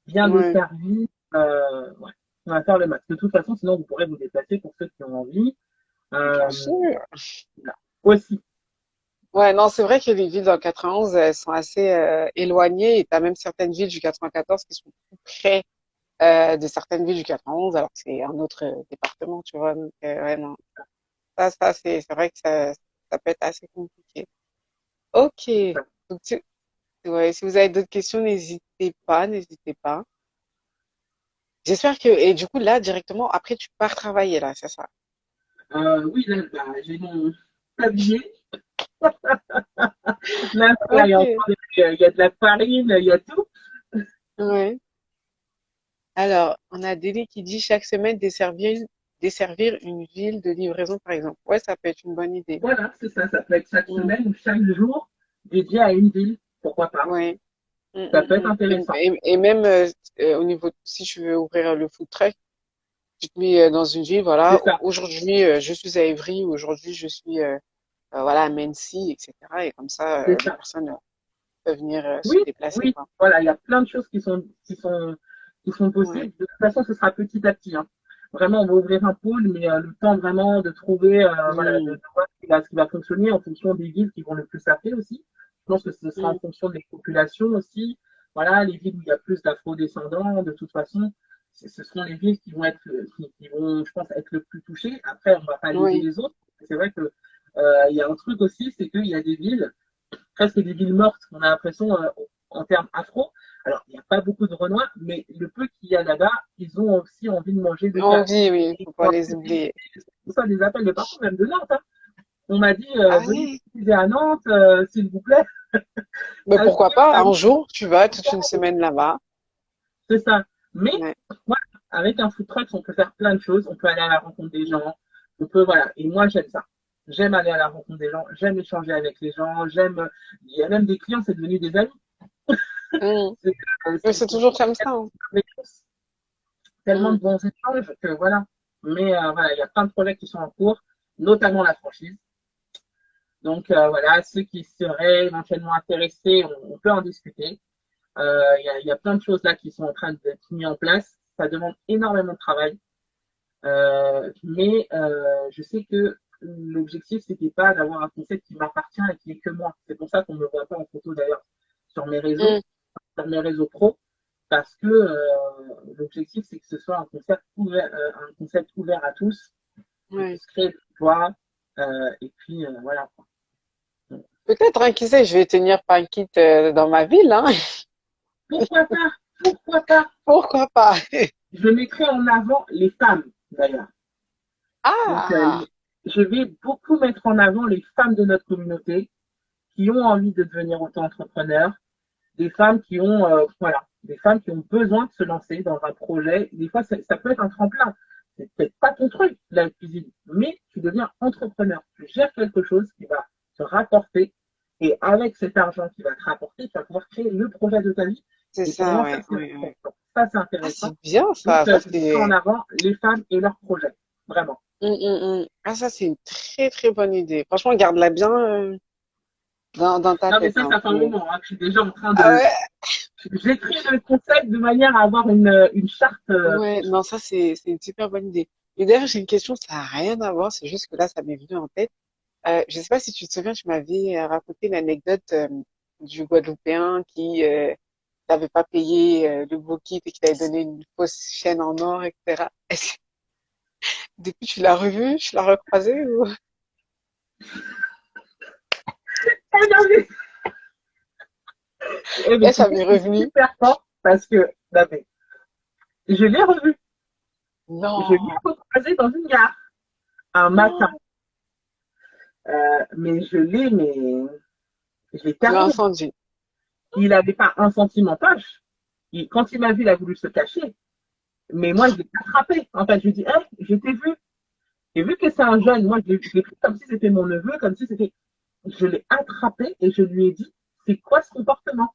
bien
Ouais.
desservi. Ouais. On va faire le max. De toute façon, sinon, vous pourrez vous déplacer pour ceux qui ont envie.
Bien
Euh,
sûr.
voilà. Aussi.
Ouais, non, c'est vrai que les villes dans le 91, elles sont assez éloignées et t'as même certaines villes du 94 qui sont plus près de certaines villes du 91 alors que c'est un autre département, tu vois. Donc, ouais, non. Ça, c'est vrai que ça peut être assez compliqué. Ok. Donc, ouais, si vous avez d'autres questions, n'hésitez pas, n'hésitez pas. J'espère que, et du coup, là, directement, après, tu pars travailler, là, c'est ça.
Oui, là, bah, j'ai mon tablier. Là, voilà,
Ok.
il y a de la farine, il y a tout.
Ouais. Alors, on a Délé qui dit chaque semaine desservir une ville de livraison, par exemple. Ouais, ça peut être une bonne idée.
Voilà, c'est ça. Ça peut être chaque
Mm.
semaine ou chaque jour dédié à une ville. Pourquoi pas?
Ouais. Mm,
Ça peut être
mm, mm.
intéressant.
Et même au niveau, si tu veux ouvrir le food truck, tu te mets dans une ville,
C'est
voilà,
ça.
aujourd'hui je suis à Évry, aujourd'hui je suis voilà, à Mency, etc. Et comme ça,
C'est
les
ça.
personnes peuvent venir se
Oui,
déplacer,
oui,
quoi.
voilà, il y a plein de choses qui sont
Ouais.
possibles. De toute façon, ce sera petit à petit, hein. Vraiment, on va ouvrir un pôle, mais le temps vraiment de trouver, voilà,
Mm,
de voir ce qui va fonctionner en fonction des villes qui vont le plus appeler aussi. Je pense que ce sera en
mm.
fonction des populations aussi. Voilà, les villes où il y a plus d'afro-descendants, de toute façon, ce seront les villes qui vont être, qui vont, je pense, être le plus touchées. Après, on va pas léser
Oui.
les autres. C'est vrai que il y a un truc aussi, c'est qu'il y a des villes presque des villes mortes. On a l'impression, en termes afro, alors il n'y a pas beaucoup de Renois, mais le peu qu'il y a là-bas, ils ont aussi envie de manger de
On
viande.
dit, oui,
Et
faut pas les oublier.
ça, des appels de partout, même de Nantes, hein. On m'a dit,
Ah
venez
ouais.
utiliser à Nantes, s'il vous plaît.
Mais
Parce
pourquoi
que,
pas, un jour, tu vas toute une semaine là-bas.
c'est ça. Mais,
Ouais.
voilà, avec un food truck, on peut faire plein de choses. On peut aller à la rencontre des gens. On peut, voilà. Et moi, j'aime ça. J'aime aller à la rencontre des gens. J'aime échanger avec les gens. Il y a même des clients, c'est devenu des amis.
Mm.
C'est,
Mais c'est toujours comme ça, hein.
tellement
Mm.
de bons échanges que voilà. Mais voilà, il y a plein de projets qui sont en cours, notamment la franchise. Donc voilà, ceux qui seraient éventuellement intéressés, on peut en discuter. Il y a plein de choses là qui sont en train d'être mises en place. Ça demande énormément de travail. Mais je sais que l'objectif, c'était pas d'avoir un concept qui m'appartient et qui est que moi. C'est pour ça qu'on ne me voit pas en photo d'ailleurs sur mes réseaux,
Mm.
sur mes réseaux pro, parce que l'objectif, c'est que ce soit un concept ouvert à tous, qui
Ouais.
puisse créer de l'emploi, et puis voilà.
Peut-être, hein, qui sait, je vais tenir pas quitte dans ma ville, hein.
Pourquoi pas? Pourquoi pas?
Pourquoi pas?
Je mettrai en avant les femmes, d'ailleurs. Donc,
Ah!
je vais beaucoup mettre en avant les femmes de notre communauté qui ont envie de devenir auto-entrepreneurs, des femmes qui ont, voilà, des femmes qui ont besoin de se lancer dans un projet. Des fois, ça peut être un tremplin. C'est peut-être pas ton truc, la cuisine, mais tu deviens entrepreneur. Tu gères quelque chose qui va te rapporter. Et avec cet argent qui va te rapporter, tu vas pouvoir créer le projet de ta vie.
C'est
Et pour
ça,
moi, ça,
ouais,
c'est
ouais, ouais.
intéressant. Ça, c'est
Ah,
intéressant.
c'est bien
Donc,
ça. Ça,
je mettrai en
c'est.
avant les femmes et leurs projets. Vraiment.
Ah, ça, c'est une très, très bonne idée. Franchement, garde-la bien dans ta
Non, mais
tête,
ça,
hein.
ça fait un moment, hein, que je suis déjà en train
Ah
de.
ouais?
J'écris le concept de manière à avoir une charte.
Ouais, non, ça, c'est une super bonne idée. Et d'ailleurs, j'ai une question, ça n'a rien à voir, c'est juste que là, ça m'est venu en tête. Je sais pas si tu te souviens, tu m'avais raconté l'anecdote du Guadeloupéen qui t'avait pas payé le beau kit et qui t'avait donné une fausse chaîne en or, etc. Depuis, tu l'as revu, tu l'as recroisé ou...
Eh, mais
Là,
tu
ça
sais,
m'est
c'est
revenu.
super fort parce que non, mais, je l'ai revu. Je l'ai
Non,
recroisé dans une gare un matin.
non,
Mais je l'ai
tu l'as
terminé.
entendu.
Il n'avait pas un centime en poche. Quand il m'a vu, il a voulu se cacher. Mais moi, je l'ai attrapé. En fait, je lui ai dit, hey, je t'ai vu. Et vu que c'est un jeune, moi, je l'ai pris comme si c'était mon neveu, comme si c'était. Je l'ai attrapé et je lui ai dit, c'est quoi ce comportement?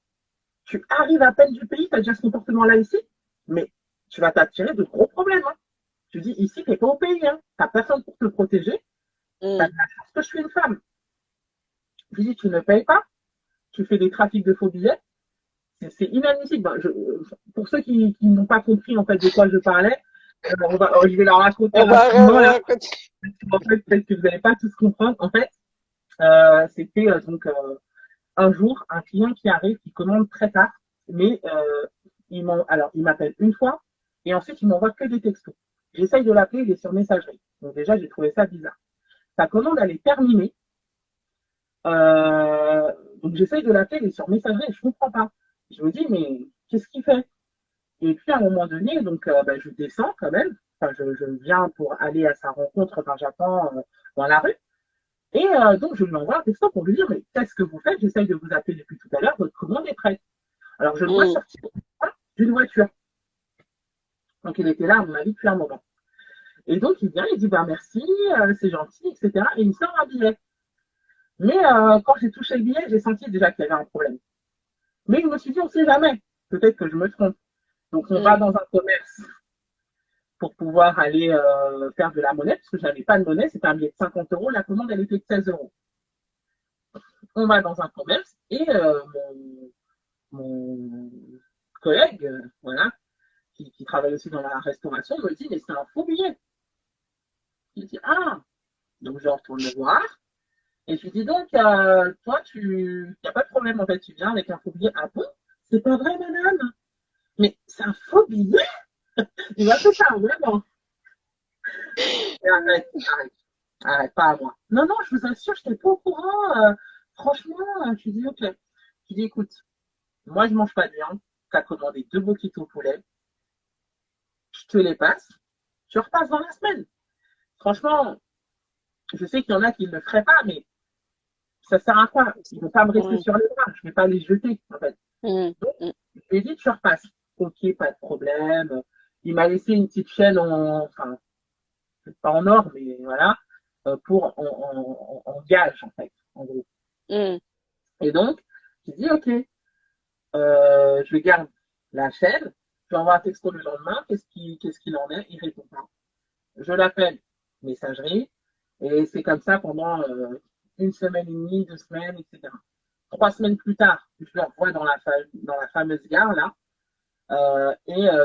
Tu arrives à peine du pays, tu as déjà ce comportement-là ici, mais tu vas t'attirer de gros problèmes, hein. Je dis, ici, tu n'es pas au pays, hein. Tu n'as personne pour te protéger. Tu as
Hmm.
de la chance que je suis une femme. Je lui dis, tu ne payes pas, tu fais des trafics de faux billets. C'est inadmissible. Ben, pour ceux qui n'ont pas compris en fait de quoi je parlais, je vais leur raconter
On va
rapidement là.
raconter.
En fait, peut-être que vous n'allez pas tous comprendre. En fait, c'était donc un jour un client qui arrive, qui commande très tard, mais alors il m'appelle une fois et ensuite il m'envoie que des textos. J'essaye de l'appeler, il est sur messagerie. Donc déjà j'ai trouvé ça bizarre. Sa commande elle est terminée. Euh, donc j'essaye de l'appeler, il est sur messagerie et je comprends pas. Je me dis mais qu'est-ce qu'il fait? Et puis à un moment donné, donc je descends quand même. Enfin, je viens pour aller à sa rencontre quand j'attends dans la rue. Et donc je lui envoie un texto pour lui dire mais qu'est-ce que vous faites? J'essaye de vous appeler depuis tout à l'heure, votre commande est prête. Alors je le vois
Hmm.
sortir d'une voiture. Donc il était là à mon avis depuis un moment. Et donc il vient, il dit ben merci, c'est gentil, etc. Et il me sort un billet. Mais quand j'ai touché le billet, j'ai senti déjà qu'il y avait un problème. Mais je me suis dit on sait jamais. Peut-être que je me trompe. Donc on va
Hmm.
dans un commerce pour pouvoir aller faire de la monnaie, parce que je n'avais pas de monnaie, c'était un billet de 50 euros, la commande elle était de 16 euros. on va dans un commerce et mon collègue, voilà, qui travaille aussi dans la restauration, me dit, mais c'est un faux billet. Il dit, ah, donc je retourne le voir. Et je lui dis donc, toi, il n'y a pas de problème, en fait, tu viens avec un faux billet. Ah bon? C'est pas vrai, madame? Mais c'est un faux billet? Il va tout faire, vraiment. Et arrête, arrête, arrête, pas à moi. Non, non, je vous assure, je n'étais pas au courant. Franchement, je lui dis, ok. Je lui dis, écoute, moi, je mange pas de viande. Tu as commandé 2 boquitos au poulet. Je te les passe. Tu repasses dans la semaine. Franchement, je sais qu'il y en a qui ne le feraient pas, mais ça sert à quoi? Ils ne vont pas me rester
Ouais.
sur les bras. Je ne vais pas les jeter, en fait.
Mm,
Donc,
mm,
je lui ai dit, tu repasses. Ok, pas de problème. Il m'a laissé une petite chaîne enfin, pas en or, mais voilà, pour en gage, en fait, en gros.
mm.
Et donc, j'ai dit, ok, je garde la chaîne, je lui envoie un texto le lendemain, qu'est-ce qu'il en est? Il répond pas. Je l'appelle, messagerie, et c'est comme ça pendant une semaine et demie, 2 semaines, etc. 3 semaines plus tard, je le revois dans la fameuse gare, là,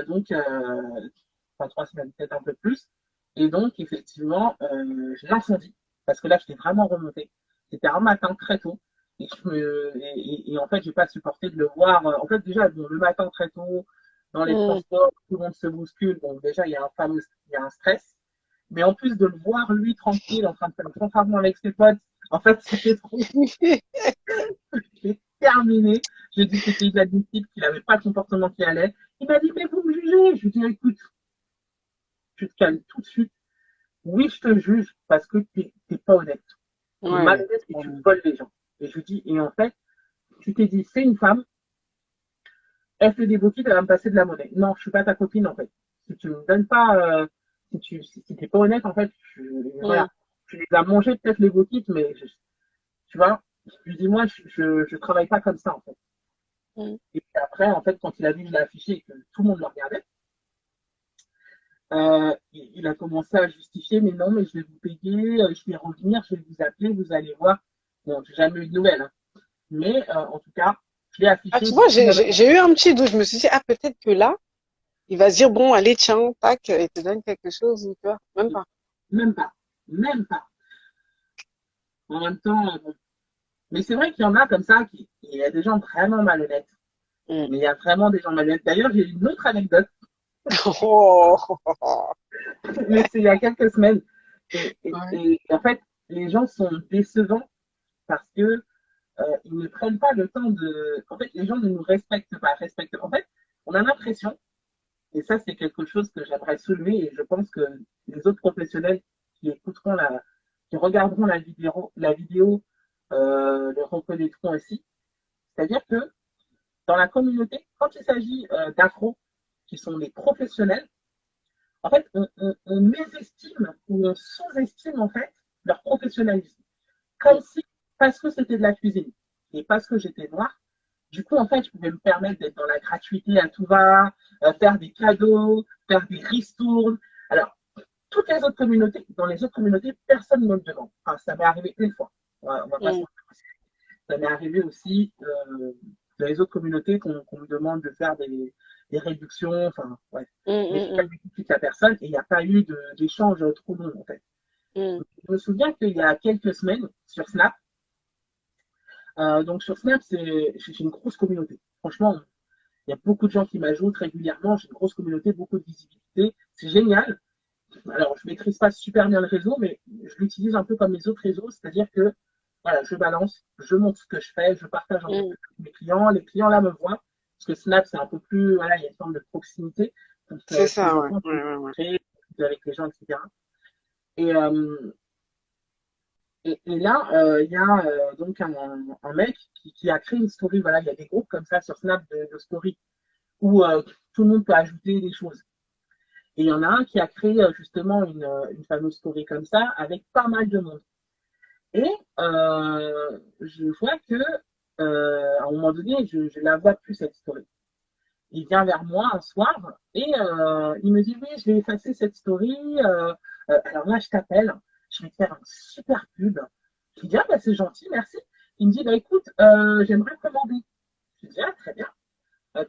donc, enfin 3 semaines, peut-être un peu plus. Et donc, effectivement, je l'incendie. Parce que là, j'étais vraiment remontée. C'était un matin très tôt. Et en fait, j'ai pas supporté de le voir. En fait, déjà, bon, le matin très tôt, dans les
Mm.
transports, tout le monde se bouscule. Bon, déjà, il y a un stress. Mais en plus de le voir, lui, tranquille, en train de faire le fanfaron avec ses potes, en fait, c'était trop. J'ai terminé. J'ai dit que c'était inadmissible, qu'il n'avait pas le comportement qui allait. Il m'a dit, mais vous me jugez. Je lui ai dit, écoute, tu te calmes tout de suite. Oui, je te juge parce que t'es pas honnête. Tu es
Ouais.
malhonnête et tu
Mm.
voles les gens. Et je lui dis, et en fait, tu t'es dit, c'est une femme, elle fait des bouquets, elle va me passer de la monnaie. Non, je suis pas ta copine, en fait. Si tu me donnes pas, si t'es pas honnête, en fait,
Mm.
voilà. Tu les as mangés, peut-être les bouquets, mais tu vois, je lui dis, moi, je travaille pas comme ça, en fait.
Mm.
Et après, en fait, quand il a vu que je l'ai affiché et que tout le monde le regardait, il a commencé à justifier, mais non, mais je vais vous payer, je vais revenir, je vais vous appeler, vous allez voir. Bon, j'ai jamais eu de nouvelles, hein. Mais en tout cas, je l'ai
Ah,
affiché
tu vois,
depuis le matin.
j'ai eu un petit doute. Je me suis dit, ah, peut-être que là, il va se dire, bon, allez, tiens, tac, il te donne quelque chose, ou tu vois, même pas.
Même pas. Même pas. En même temps, bon. Mais c'est vrai qu'il y en a comme ça, il y a des gens vraiment malhonnêtes.
Mm.
Mais il y a vraiment des gens malhonnêtes. D'ailleurs, j'ai une autre anecdote,
Oh.
mais c'est il y a quelques semaines.
Ouais.
Et en fait, les gens sont décevants parce que ils ne prennent pas le temps de. En fait, les gens ne nous respectent pas. En fait, on a l'impression, et ça, c'est quelque chose que j'aimerais soulever, et je pense que les autres professionnels qui écouteront qui regarderont la vidéo le reconnaîtront aussi. C'est-à-dire que dans la communauté, quand il s'agit d'afro, qui sont des professionnels, en fait, on mésestime ou on sous-estime en fait leur professionnalisme. Comme
Mm.
si, parce que c'était de la cuisine et parce que j'étais noire, du coup, en fait, je pouvais me permettre d'être dans la gratuité à tout va, faire des cadeaux, faire des ristournes. Alors, toutes les autres communautés, dans les autres communautés, personne ne me le demande. Enfin, ça m'est arrivé une fois. On va pas se
Mm.
mentir. Ça m'est arrivé aussi dans les autres communautés qu'on me demande de faire des réductions. Enfin, ouais.
Mm.
Mais j'ai
Mm.
jamais expliqué à personne et il n'y a pas eu d'échange trop long, en fait.
Mm.
Je me souviens qu'il y a quelques semaines, sur Snap, donc sur Snap, j'ai une grosse communauté. Franchement, il y a beaucoup de gens qui m'ajoutent régulièrement. J'ai une grosse communauté, beaucoup de visibilité. C'est génial. Alors, je maîtrise pas super bien le réseau, mais je l'utilise un peu comme les autres réseaux, c'est-à-dire que voilà, je balance, je montre ce que je fais, je partage un peu
Mm.
avec mes clients. Les clients là me voient, parce que Snap, c'est un peu plus, voilà, il y a une forme de proximité. Donc,
C'est
de temps
ça,
en
ouais.
temps, je
Ouais,
peux
ouais, ouais.
créer avec les gens, etc. Et, et là, il y a donc un mec qui a créé une story. Voilà, il y a des groupes comme ça sur Snap de story où tout le monde peut ajouter des choses. Et il y en a un qui a créé justement une fameuse story comme ça avec pas mal de monde. Et je vois que à un moment donné, je la vois plus cette story. Il vient vers moi un soir et il me dit oui, je vais effacer cette story. Alors là, je t'appelle, je vais te faire un super pub. Je lui dis ah bah c'est gentil, merci. il me dit, bah écoute, j'aimerais commander. Je dis, ah, très bien.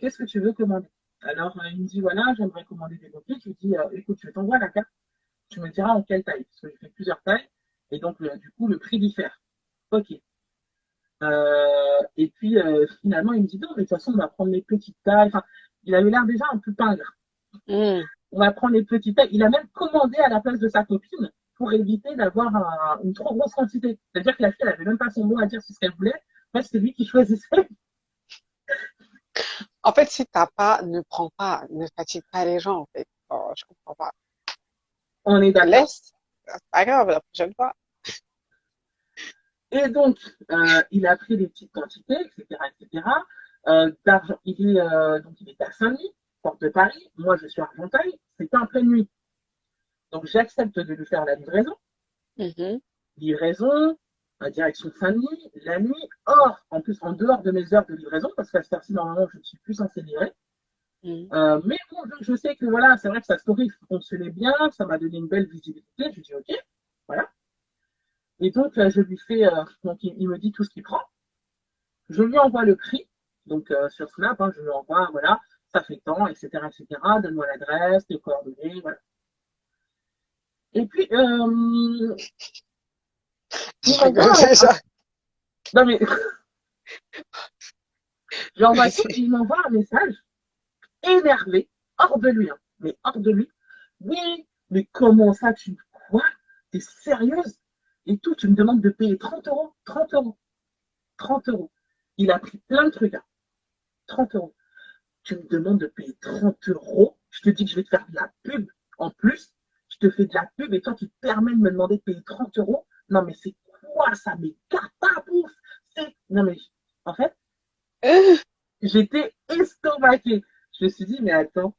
Qu'est-ce que tu veux commander? Alors, il me dit, voilà, j'aimerais commander des moquettes. Je lui dis, écoute, je t'envoie la carte. Tu me diras en quelle taille, parce que je fais plusieurs tailles. Et donc, du coup, le prix diffère. Ok. Et puis, finalement, il me dit, non, mais de toute façon, on va prendre les petites tailles. Enfin, il avait l'air déjà un peu pingre.
Mm.
On va prendre les petites tailles. Il a même commandé à la place de sa copine pour éviter d'avoir une trop grosse quantité. C'est-à-dire que la fille, elle n'avait même pas son mot à dire sur ce qu'elle voulait. En fait, c'est lui qui choisissait.
En fait, si t'as pas, ne prends pas, ne fatigue pas les gens, en fait. Oh, je comprends pas.
On est d'accord.
Laisse, c'est pas grave, la prochaine fois.
Et donc, il a pris des petites quantités, etc., etc. D'argent, il est à Saint-Denis, porte de Paris. Moi, je suis à Argenteuil. C'était en pleine nuit. Donc, j'accepte de lui faire la livraison.
Mhm.
Livraison, direction Saint-Denis, la nuit, hors, en plus, en dehors de mes heures de livraison, parce qu'à cette heure-ci, normalement, je ne suis plus censé livrer.
Mhm.
Mais bon, je sais que voilà, c'est vrai que sa story fonctionnait bien, ça m'a donné une belle visibilité. Je dis, OK, voilà. Et donc, je lui fais, donc il me dit tout ce qu'il prend. Je lui envoie le prix, donc sur Snap, hein, je lui envoie, voilà, ça fait tant, etc., etc., donne-moi l'adresse, les coordonnées, voilà. Et puis, il
Je rigole
m'envoie,
déjà.
non mais, j'envoie tout,
Vas-y.
et il m'envoie un message énervé, hors de lui, hein, mais hors de lui. Oui, mais comment ça, tu quoi? T'es sérieuse? Et tout, tu me demandes de payer 30 euros, 30 euros, 30 euros. Il a pris plein de trucs, hein, 30 euros. Tu me demandes de payer 30 euros, je te dis que je vais te faire de la pub en plus, je te fais de la pub et toi tu te permets de me demander de payer 30 euros. Non mais c'est quoi ça? Mais catapouf! Non mais en fait, j'étais estomaquée. Je me suis dit, mais attends,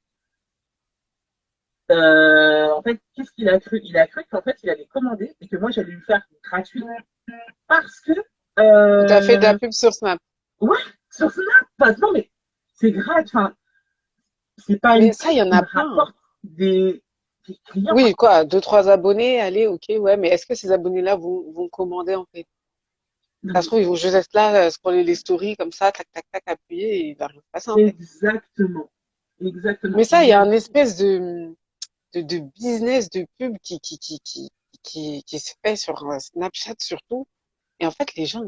en fait, qu'est-ce qu'il a cru? Il a cru qu'en fait, il allait commander et que moi, j'allais lui faire gratuit. Parce que,
Il t'a fait de la
euh,
pub sur Snap.
ouais, sur Snap, pas non, mais c'est gratuit. Enfin, c'est pas une
Mais ça,
pub
il y en
qui
a
me
plein.
rapporte des clients. Enfin,
Oui, quoi, deux, trois abonnés, allez, ok, ouais, mais est-ce que ces abonnés-là vont commander, en fait?
non,
Ça se
mais
trouve, ils vont juste être là, scroller les stories comme ça, tac, tac, tac, appuyer, et il va rien se passer, en fait.
exactement. Exactement.
Mais ça, il y a un espèce de business de pub qui se fait sur Snapchat surtout. Et en fait, les gens,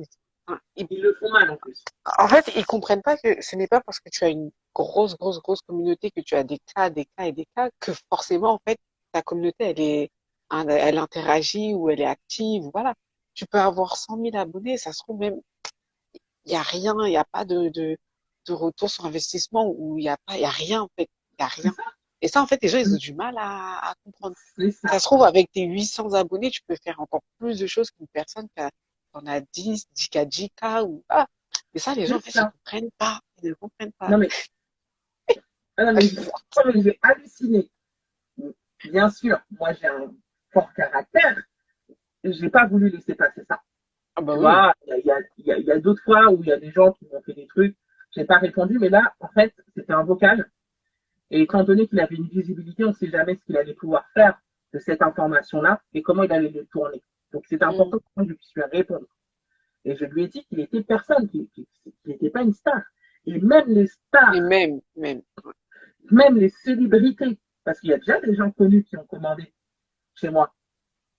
enfin,
Ils le font mal en plus.
en fait, ils comprennent pas que ce n'est pas parce que tu as une grosse communauté que tu as des cas et des cas que forcément, en fait, ta communauté, elle interagit ou elle est active, voilà. Tu peux avoir 100 000 abonnés, ça se trouve même, il y a rien, il n'y a pas de retour sur investissement ou il y a rien, en fait, il y a
C'est
rien.
ça.
Et ça, en fait, les gens, ils ont du mal à comprendre.
C'est
Ça
ça.
se trouve, avec tes 800 abonnés, tu peux faire encore plus de choses qu'une personne qui en a 10, 10K, 10K ou, ah. Mais ça, les gens, en
C'est
fait, ils
ça.
comprennent pas. Ils ne comprennent pas.
Non mais, ah, non,
Ah,
mais,
tu vois.
non, mais j'ai halluciné. Bien sûr, moi j'ai un fort caractère. J'ai pas voulu laisser passer ça.
Ah bah
Tu
oui.
vois, il y a d'autres fois où il y a des gens qui m'ont fait des trucs. J'ai pas répondu, mais là, en fait, c'était un vocal. Et étant donné qu'il avait une visibilité, on ne sait jamais ce qu'il allait pouvoir faire de cette information-là et comment il allait le tourner. Donc, c'est
Mm.
important que je puisse lui répondre. Et je lui ai dit qu'il était personne, qu'il n'était pas une star. Et même les
Et
stars,
même.
même les célébrités, parce qu'il y a déjà des gens connus qui ont commandé chez moi,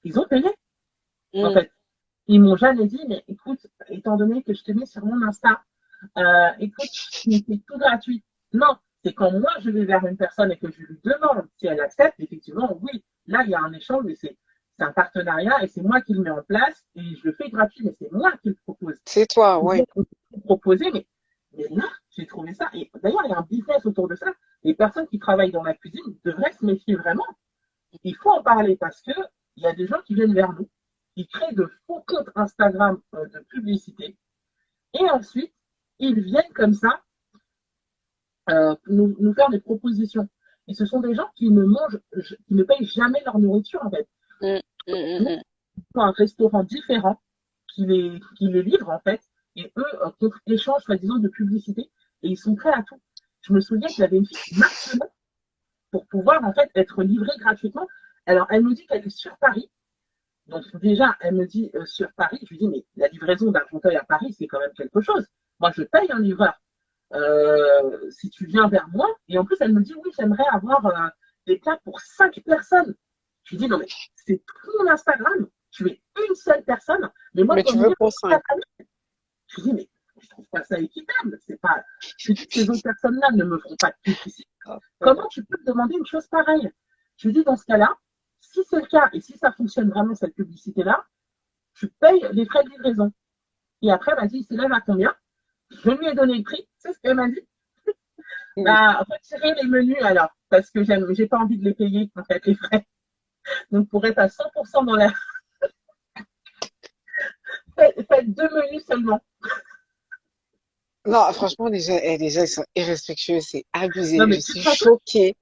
ils ont payé, en
Mm.
fait. Ils m'ont jamais dit, mais écoute, étant donné que je te mets sur mon Insta, écoute, tu me fais tout gratuit. Non, c'est quand moi je vais vers une personne et que je lui demande si elle accepte, effectivement, oui, là il y a un échange et c'est un partenariat et c'est moi qui le mets en place et je le fais gratuit, mais c'est moi qui le propose.
C'est toi,
Les
ouais.
autres ont proposé, mais là, j'ai trouvé ça. Et d'ailleurs, il y a un business autour de ça. Les personnes qui travaillent dans la cuisine devraient se méfier vraiment. Il faut en parler parce que il y a des gens qui viennent vers nous, qui créent de faux comptes Instagram de publicité et ensuite ils viennent comme ça nous faire des propositions. Et ce sont des gens qui ne mangent, qui ne payent jamais leur nourriture en fait.
Mm, mm,
Nous,
mm,
avons un restaurant différent qui les livre en fait, et eux, contre échange, soi-disant, de publicité, et ils sont prêts à tout. Je me souviens qu'il y avait une fille qui marcelait pour pouvoir en fait être livrée gratuitement. Alors elle nous dit qu'elle est sur Paris, Donc déjà, elle me dit sur Paris, je lui dis, mais la livraison d'Argenteuil à Paris, c'est quand même quelque chose. Moi, je paye un livreur. Si tu viens vers moi, et en plus, elle me dit, oui, j'aimerais avoir des plats pour 5 personnes. Je lui dis, non, mais c'est tout mon Instagram. Tu es une seule personne, mais moi,
Mais
tu vas
tu
me
veux
dire,
pour
ta
5.
famille. Je lui dis, mais je trouve pas ça équitable. C'est pas, je dis, ces autres personnes-là ne me feront pas de publicité. Comment tu peux me demander une chose pareille? Je lui dis, dans ce cas-là, si c'est le cas et si ça fonctionne vraiment, cette publicité-là, tu payes les frais de livraison. Et après, elle m'a dit, il s'élève à combien? Je lui ai donné le prix. C'est ce qu'elle m'a dit. Bah, retirer les menus alors, parce que j'ai pas envie de les payer, en fait, les frais. Donc, pour être à 100% dans la. Faites 2 menus seulement.
Non, franchement, déjà, ils sont irrespectueux, c'est
Non,
abusé.
mais
Je
tu
suis
te rends compte?
choquée.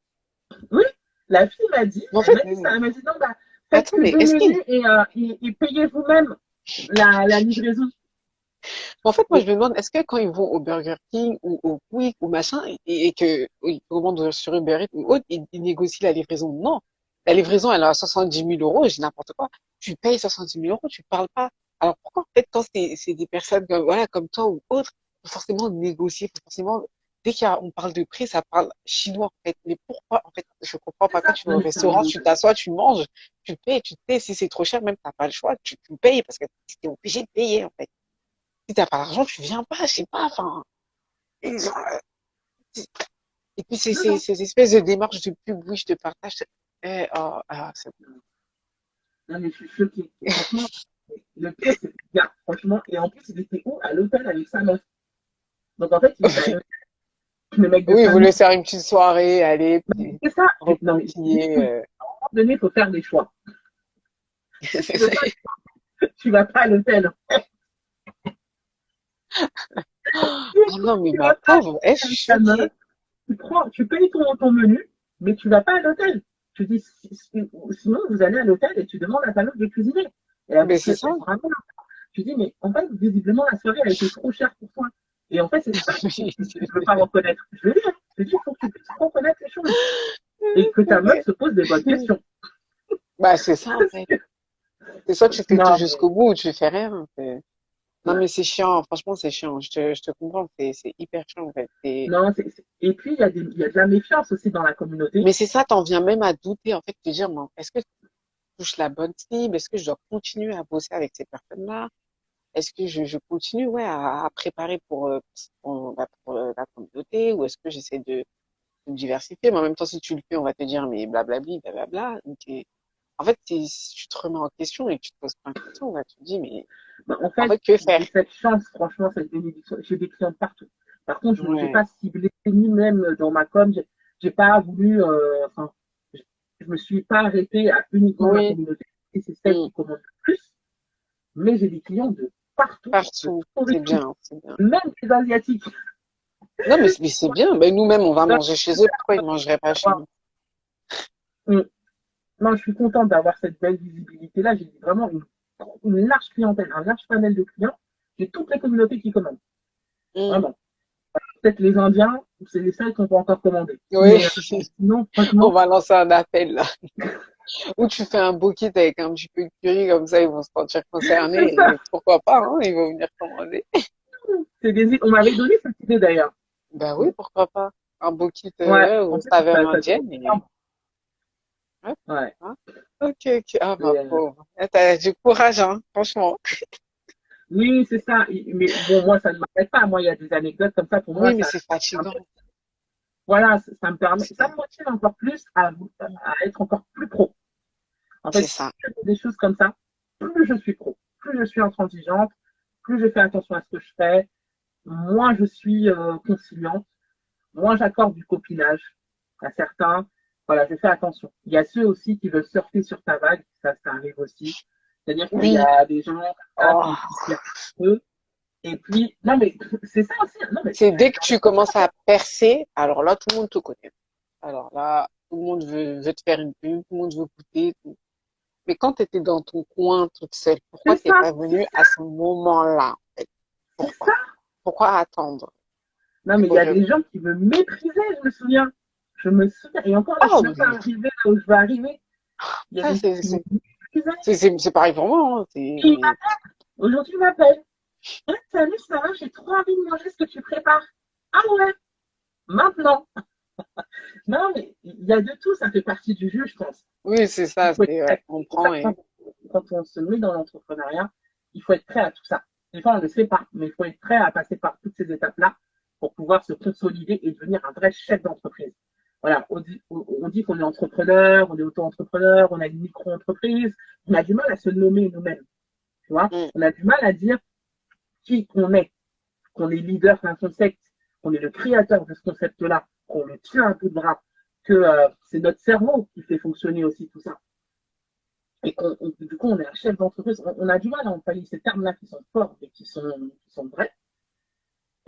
Oui, la fille m'a dit,
Mais en
elle
fait,
m'a dit ça, elle m'a dit non, bah, faites
attends,
que
mais
deux
est-ce qu'il
menus et payez vous-même la livraison.
En fait, moi,
Mais
je me demande, est-ce que quand ils vont au Burger King ou au Quick ou machin, et que ils commandent sur Uber Eats ou autre, ils négocient la livraison? Non. La livraison, elle est à 70 000 euros, j'ai n'importe quoi. Tu payes 70 000 euros, tu parles pas. Alors pourquoi, en fait, quand c'est des personnes comme, voilà, comme toi ou autre, faut forcément négocier, faut forcément, on parle de prix, ça parle chinois, en fait. Mais pourquoi, en fait, je comprends
c'est
pas. Quand
ça.
tu vas
Non,
au
mais ça
restaurant, tu t'assois, tu manges, tu payes. Si c'est trop cher, même, t'as pas le choix, tu payes parce que tu es obligé de payer, en fait. Si t'as pas l'argent, tu viens pas, je sais pas, enfin. ils ont- Et puis
non, non,
ces espèces de démarches de pub, oui, je te partage. Oh, c'est
non, mais je suis choquée. Franchement, le pire, c'est que, gars, franchement, et en plus, il était où? À l'hôtel avec sa meuf. Donc, en fait, il était à
bon.
l'hôtel, le mec de
Oui, ils
famille.
voulaient faire une petite soirée, aller, puis
C'est ça. Non, mais
recoquiller.
à un moment donné, il faut faire des choix. Si tu veux pas,
C'est-
tu vas pas à l'hôtel.
Ah non, mais
Tu
ma
vas pas
pauvre, je suis
avec ta meuf.
choquée.
Tu payes ton menu, mais tu vas pas à l'hôtel. Tu dis, sinon, vous allez à l'hôtel et tu demandes à ta meuf de cuisiner. Et elle
Mais
vous
c'est
fait,
ça.
elle vous ramène. Tu dis, mais en fait, visiblement, la soirée, elle a été trop chère pour toi. Et en fait, c'est ça qu'il faut que tu ne veux pas reconnaître. Je veux dire, il faut que tu puisses reconnaître les choses. Et que ta meuf se pose des bonnes questions.
Bah, c'est ça, en fait. C'est soit tu fais tout
Non, mais,
jusqu'au bout ou tu fais rien. Non,
ouais.
mais c'est chiant, franchement, c'est chiant. Je te comprends, c'est hyper chiant, en fait.
Non, et puis, il y a de la méfiance aussi dans la communauté.
Mais c'est ça, t'en viens même à douter, en fait, te dire, mais est-ce que touche la bonne cible? Est-ce que je dois continuer à bosser avec ces personnes-là? Est-ce que je continue, ouais, à préparer pour la communauté, ou est-ce que j'essaie de me diversifier? Mais en même temps, si tu le fais, on va te dire, mais blablabli, blablabla. Donc, en fait, tu te remets en question et que tu te poses plein de questions, là, tu te dis, mais
Bah, en
en
fait,
fait, que faire?
j'ai cette chance, franchement, cette bénédiction. J'ai des clients partout. Par contre, je n'ai
Ouais.
pas ciblé ni même dans ma com. J'ai pas voulu, enfin, je me suis pas arrêtée à uniquement ma
Oui,
communauté. Et c'est celle
mm,
qui commande le plus. Mais j'ai des clients de partout, de
partout.
tout
C'est
horizon,
bien, c'est bien.
même des Asiatiques.
Non, mais c'est bien. Ben, nous-mêmes, on va manger chez eux. Pourquoi ils mangeraient pas chez nous?
Non, je suis contente d'avoir cette belle visibilité-là. J'ai vraiment une large clientèle, un large panel de clients. J'ai toutes les communautés qui commandent.
Mm.
Vraiment. Peut-être les Indiens, c'est les seuls qu'on peut encore commander.
Oui,
Mais sinon,
on
franchement,
va lancer un appel, là. Ou tu fais un beau kit avec un petit peu de curry, comme ça, ils vont se sentir
c'est
concernés.
ça.
Et pourquoi pas, hein, ils vont venir commander.
On m'avait donné cette idée d'ailleurs.
Ben oui, pourquoi pas. Un beau kit,
Ouais,
ouais,
en
aux
plus,
saveurs
ça se
indiennes. Et...
ressemble.
Ouais,
Ouais.
hein. Ok, ok. Ah, ma
Et,
pauvre. Eh, t'as du courage, hein, franchement.
oui, c'est ça. Mais bon, moi, ça ne m'arrête pas. Moi, il y a des anecdotes comme ça. Pour moi,
Oui, mais c'est
ça me permet,
fatigant.
voilà, ça me permet, ça
C'est
me motive encore plus à être encore plus pro. En
c'est
fait,
ça.
plus je fais des choses comme ça, plus je suis pro, plus je suis intransigeante, plus je fais attention à ce que je fais, moins je suis conciliante, moins j'accorde du copinage à certains. Voilà, je fais attention. Il y a ceux aussi qui veulent surfer sur ta vague, ça arrive aussi. C'est-à-dire qu'il y
Oui.
a des gens là,
Oh.
qui se laissent eux. Et puis, non mais c'est ça aussi. Non mais
C'est dès que tu commences à percer, alors là, tout le monde te connaît. Alors là, tout le monde veut te faire une pub, tout le monde veut goûter. Mais quand tu étais dans ton coin toute seule, pourquoi
c'est
t'es
ça,
pas
c'est
venue
ça,
à ce moment-là, en fait?
c'est
Pourquoi?
ça.
Pourquoi attendre?
Non mais il y a des gens qui me méprisaient, je me souviens. Je me souviens. Et encore là, je
Oh,
suis même pas
mais
arrivée là où je veux arriver. Il y a
ça,
des gens
c'est,
qui me
c'est,
méprisaient.
C'est pareil pour moi, hein.
Puis aujourd'hui, il m'appelle. Eh, salut Sarah, j'ai trop envie de manger ce que tu prépares. Ah ouais, maintenant. Non, mais il y a de tout, ça fait partie du jeu, je pense.
Oui, c'est
Il
ça,
faut être
c'est
prêt.
ouais, on
C'est pour ça
prend
que
et
quand on se met dans l'entrepreneuriat, il faut être prêt à tout ça. Des fois, on ne le sait pas, mais il faut être prêt à passer par toutes ces étapes-là pour pouvoir se consolider et devenir un vrai chef d'entreprise. Voilà, on dit qu'on est entrepreneur, on est auto-entrepreneur, on a une micro-entreprise, on a du mal à se nommer nous-mêmes, tu vois.
mm,
On a du mal à dire qui qu'on est leader d'un concept, qu'on est le créateur de ce concept-là, qu'on le tient à bout de bras, que c'est notre cerveau qui fait fonctionner aussi tout ça. Et du coup, on est un chef d'entreprise. On a du mal à employer ces termes-là qui sont forts et qui sont vrais.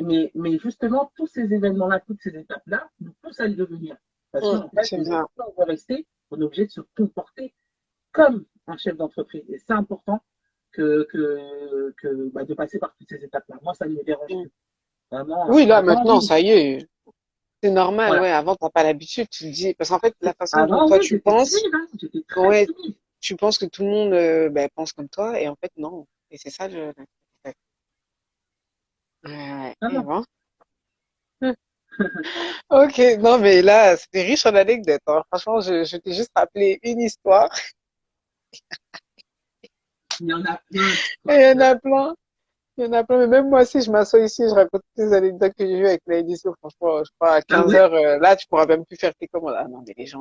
Mais justement, tous ces événements-là, toutes ces étapes-là, nous poussent à le devenir. Parce qu'en fait,
c'est bien.
si on veut rester, on est obligé de se comporter comme un chef d'entreprise. Et c'est important de passer par toutes ces étapes-là. Moi, ça ne me dérange
Mm.
plus. Vraiment,
Oui, là,
avant,
maintenant,
oui,
ça y est, c'est normal,
voilà.
ouais. Avant, t'as pas l'habitude, tu le dis. Parce qu'en fait, la façon dont
Avant,
toi
oui,
tu
j'étais
penses,
timide, hein. J'étais très
ouais,
timide.
tu penses que tout le monde ben, pense comme toi, et en fait, non. Et c'est ça le. Ouais, ouais.
Non,
Et
non.
bon. Ok, non, mais là, c'était riche en anecdotes, hein. Franchement, je t'ai juste rappelé une histoire,
Il y en a plein
et il y
d'histoires.
en a plein. Il y en a plein, mais même moi, si je m'assois ici, je raconte toutes les anecdotes que j'ai eues avec la édition. Franchement, je crois à
Ah
15
ouais?
heures, là, tu pourras même plus faire tes commandes. Ah non, mais les gens,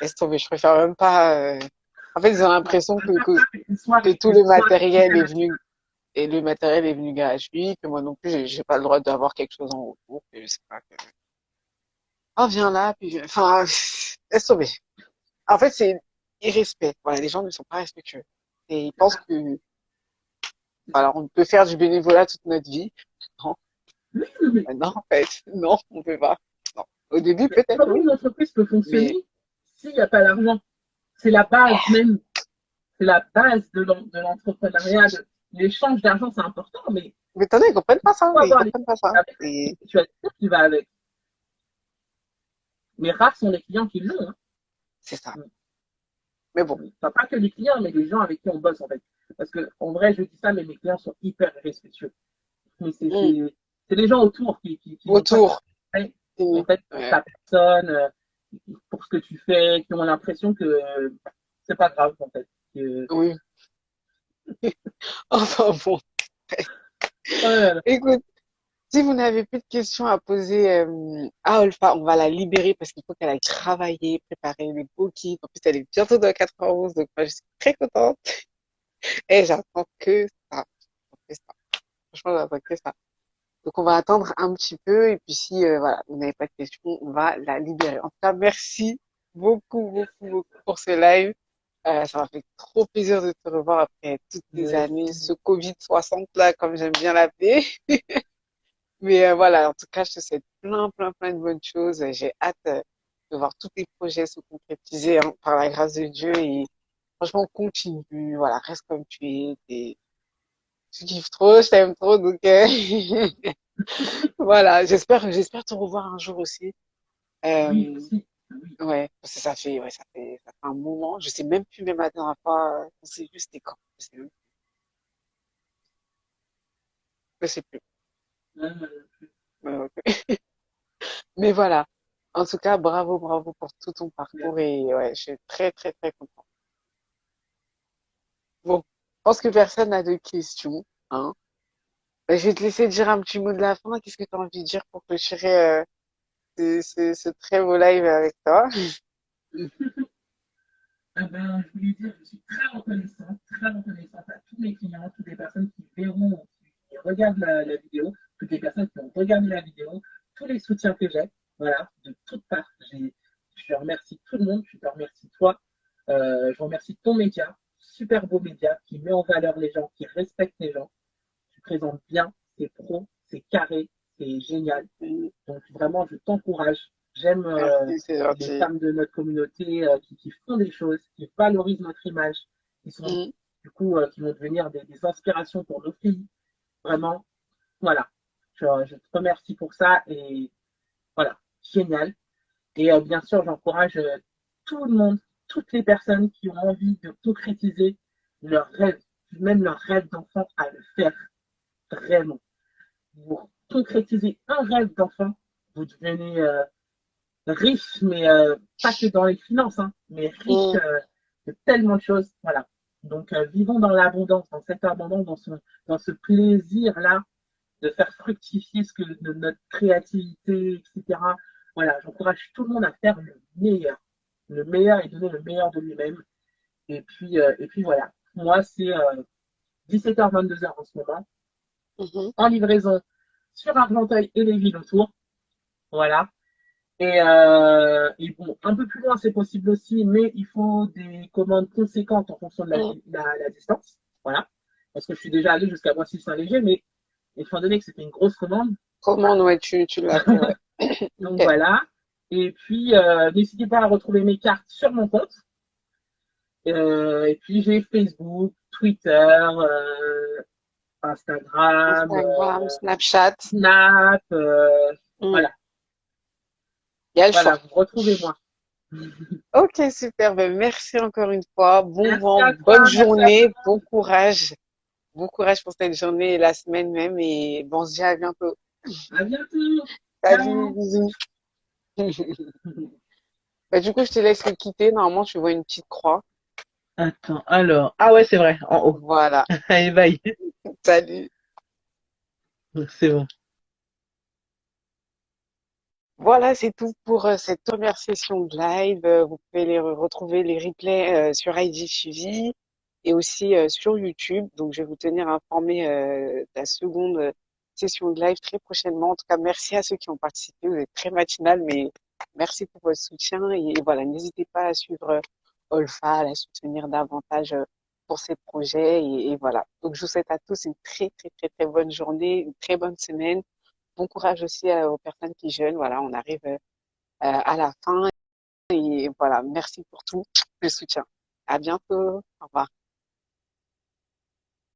laisse tomber, je préfère même pas. En fait, ils ont l'impression
Une soirée,
que tout
une
le
soirée
matériel est
internationale.
venu, et le matériel est venu gratuit, que moi non plus, j'ai pas le droit d'avoir quelque chose en retour, que je sais pas. Ah, viens là, puis, enfin, laisse tomber. En fait, c'est irrespect. Voilà, les gens ne sont pas respectueux. Et ils pensent que, voilà, on peut faire du bénévolat toute notre vie. Non,
Oui, non, mais
non, en fait, non, on peut pas. Non. Au début, peut-être,
comment
oui,
une entreprise peut
mais,
fonctionner s'il n'y a pas d'argent? C'est la base même, c'est la base de l'entrepreneuriat. L'échange d'argent, c'est important, mais
mais attendez, ils comprennent pas ça,
faut
ils
avoir les
comprennent pas ça.
avec
Et,
tu as qui va avec. Mais rares sont les clients qui l'ont. Hein.
c'est ça. Mais bon.
Enfin, pas que les clients, mais les gens avec qui on bosse en fait. Parce que en vrai, je dis ça, mais mes clients sont hyper respectueux. Mais
Hmm.
c'est les gens autour qui n'ont pas
Autour.
en fait pour
Ouais.
ta personne, pour ce que tu fais, qui ont l'impression que c'est pas grave en fait. Que,
Oui. Enfin bon.
ouais,
Écoute, si vous n'avez plus de questions à poser à Olfa, on va la libérer parce qu'il faut qu'elle aille travailler, préparer les bookings. En plus, elle est bientôt dans 91, donc moi, je suis très contente. Et j'attends que ça. J'attends que ça. Franchement, j'attends que ça. Donc, on va attendre un petit peu. Et puis, si voilà, vous n'avez pas de questions, on va la libérer. En tout cas, merci beaucoup, beaucoup, beaucoup pour ce live. Ça m'a fait trop plaisir de te revoir après toutes ces
ouais,
années, ce Covid 60 là, comme j'aime bien l'appeler. Mais voilà, en tout cas, je te souhaite plein, plein, plein de bonnes choses. J'ai hâte de voir tous tes projets se concrétiser hein, par la grâce de Dieu. Et franchement, continue. Voilà, reste comme tu es. Tu kiffes trop, je t'aime trop. Donc voilà, j'espère te revoir un jour aussi.
oui
Euh,
aussi, oui.
ouais, parce que ça fait un moment. Je sais même plus même la dernière fois. On s'est vu, c'était quand? Je sais plus. Ouais. Mais voilà. En tout cas, bravo, bravo pour tout ton parcours et ouais, je suis très, très, très contente. Bon, je pense que personne n'a de questions, hein. Ben, je vais te laisser dire un petit mot de la fin. Qu'est-ce que tu as envie de dire pour clôturer ce très beau live avec toi?
Ah ben, je voulais dire, je suis très reconnaissante à tous mes clients, toutes les personnes qui verront, qui regardent la vidéo, toutes les personnes qui ont regardé la vidéo, tous les soutiens que j'ai, voilà, de toutes parts. Je remercie tout le monde, je te remercie toi, je remercie ton média, super beau média qui met en valeur les gens, qui respecte les gens, tu présentes bien, c'est pro, c'est carré, c'est génial. Donc vraiment, je t'encourage. J'aime
Merci, c'est
les
gentil.
femmes de notre communauté qui font des choses, qui valorisent notre image, qui sont
Mm.
du coup qui vont devenir des inspirations pour nos filles. Vraiment, voilà. Je te remercie pour ça et voilà, génial. Et bien sûr, j'encourage tout le monde, toutes les personnes qui ont envie de concrétiser leurs rêves, même leurs rêves d'enfant, à le faire vraiment. Vous concrétisez un rêve d'enfant, vous devenez riche, mais pas que dans les finances, hein, mais riche
Mm.
de tellement de choses. Voilà. Donc, vivons dans l'abondance, dans cette abondance, dans ce plaisir-là de faire fructifier de notre créativité, etc. Voilà, j'encourage tout le monde à faire le meilleur et donner le meilleur de lui-même. Et puis voilà. Moi, c'est 17h, 22h en ce moment,
Mhm.
en livraison sur Argenteuil et les villes autour. Voilà. Et bon, un peu plus loin, c'est possible aussi, mais il faut des commandes conséquentes en fonction de
Mm.
la distance. Voilà. Parce que je suis déjà allé jusqu'à Boissy-Saint-Léger, mais étant donné que c'était une grosse commande, voilà.
Commande, ouais, tu l'as fait, ouais.
Donc
Ok.
voilà. Et puis, n'hésitez pas à retrouver mes cartes sur mon compte. Et puis, j'ai Facebook, Twitter, Instagram,
Instagram, Snapchat.
Snap.
Mm.
Voilà.
Il y a le choix.
Voilà, vous retrouvez-moi.
Ok, super. Ben, merci encore une fois. Bon
Merci
vent,
à toi,
bonne
merci à
journée,
toi.
bon courage. Bon courage pour cette journée et la semaine même. Et bon, on se dit à bientôt.
À bientôt.
Salut,
Ciao.
bisous. Bah, du coup, je te laisse le quitter. Normalement, tu vois une petite croix.
Attends, alors. Ah ouais, c'est vrai, en haut.
Voilà.
Allez, bye.
Salut.
C'est bon.
Voilà, c'est tout pour cette première session de live. Vous pouvez retrouver les replays sur IGTV et aussi sur YouTube. Donc, je vais vous tenir informé de la seconde session de live très prochainement. En tout cas, merci à ceux qui ont participé. Vous êtes très matinal, mais merci pour votre soutien. Et voilà, n'hésitez pas à suivre Olfa, à la soutenir davantage pour ses projets. Et voilà. Donc, je vous souhaite à tous une très, très, très, très bonne journée, une très bonne semaine. Bon courage aussi aux personnes qui jeûnent. Voilà, on arrive à la fin et voilà, merci pour tout le soutien. À bientôt. Au revoir.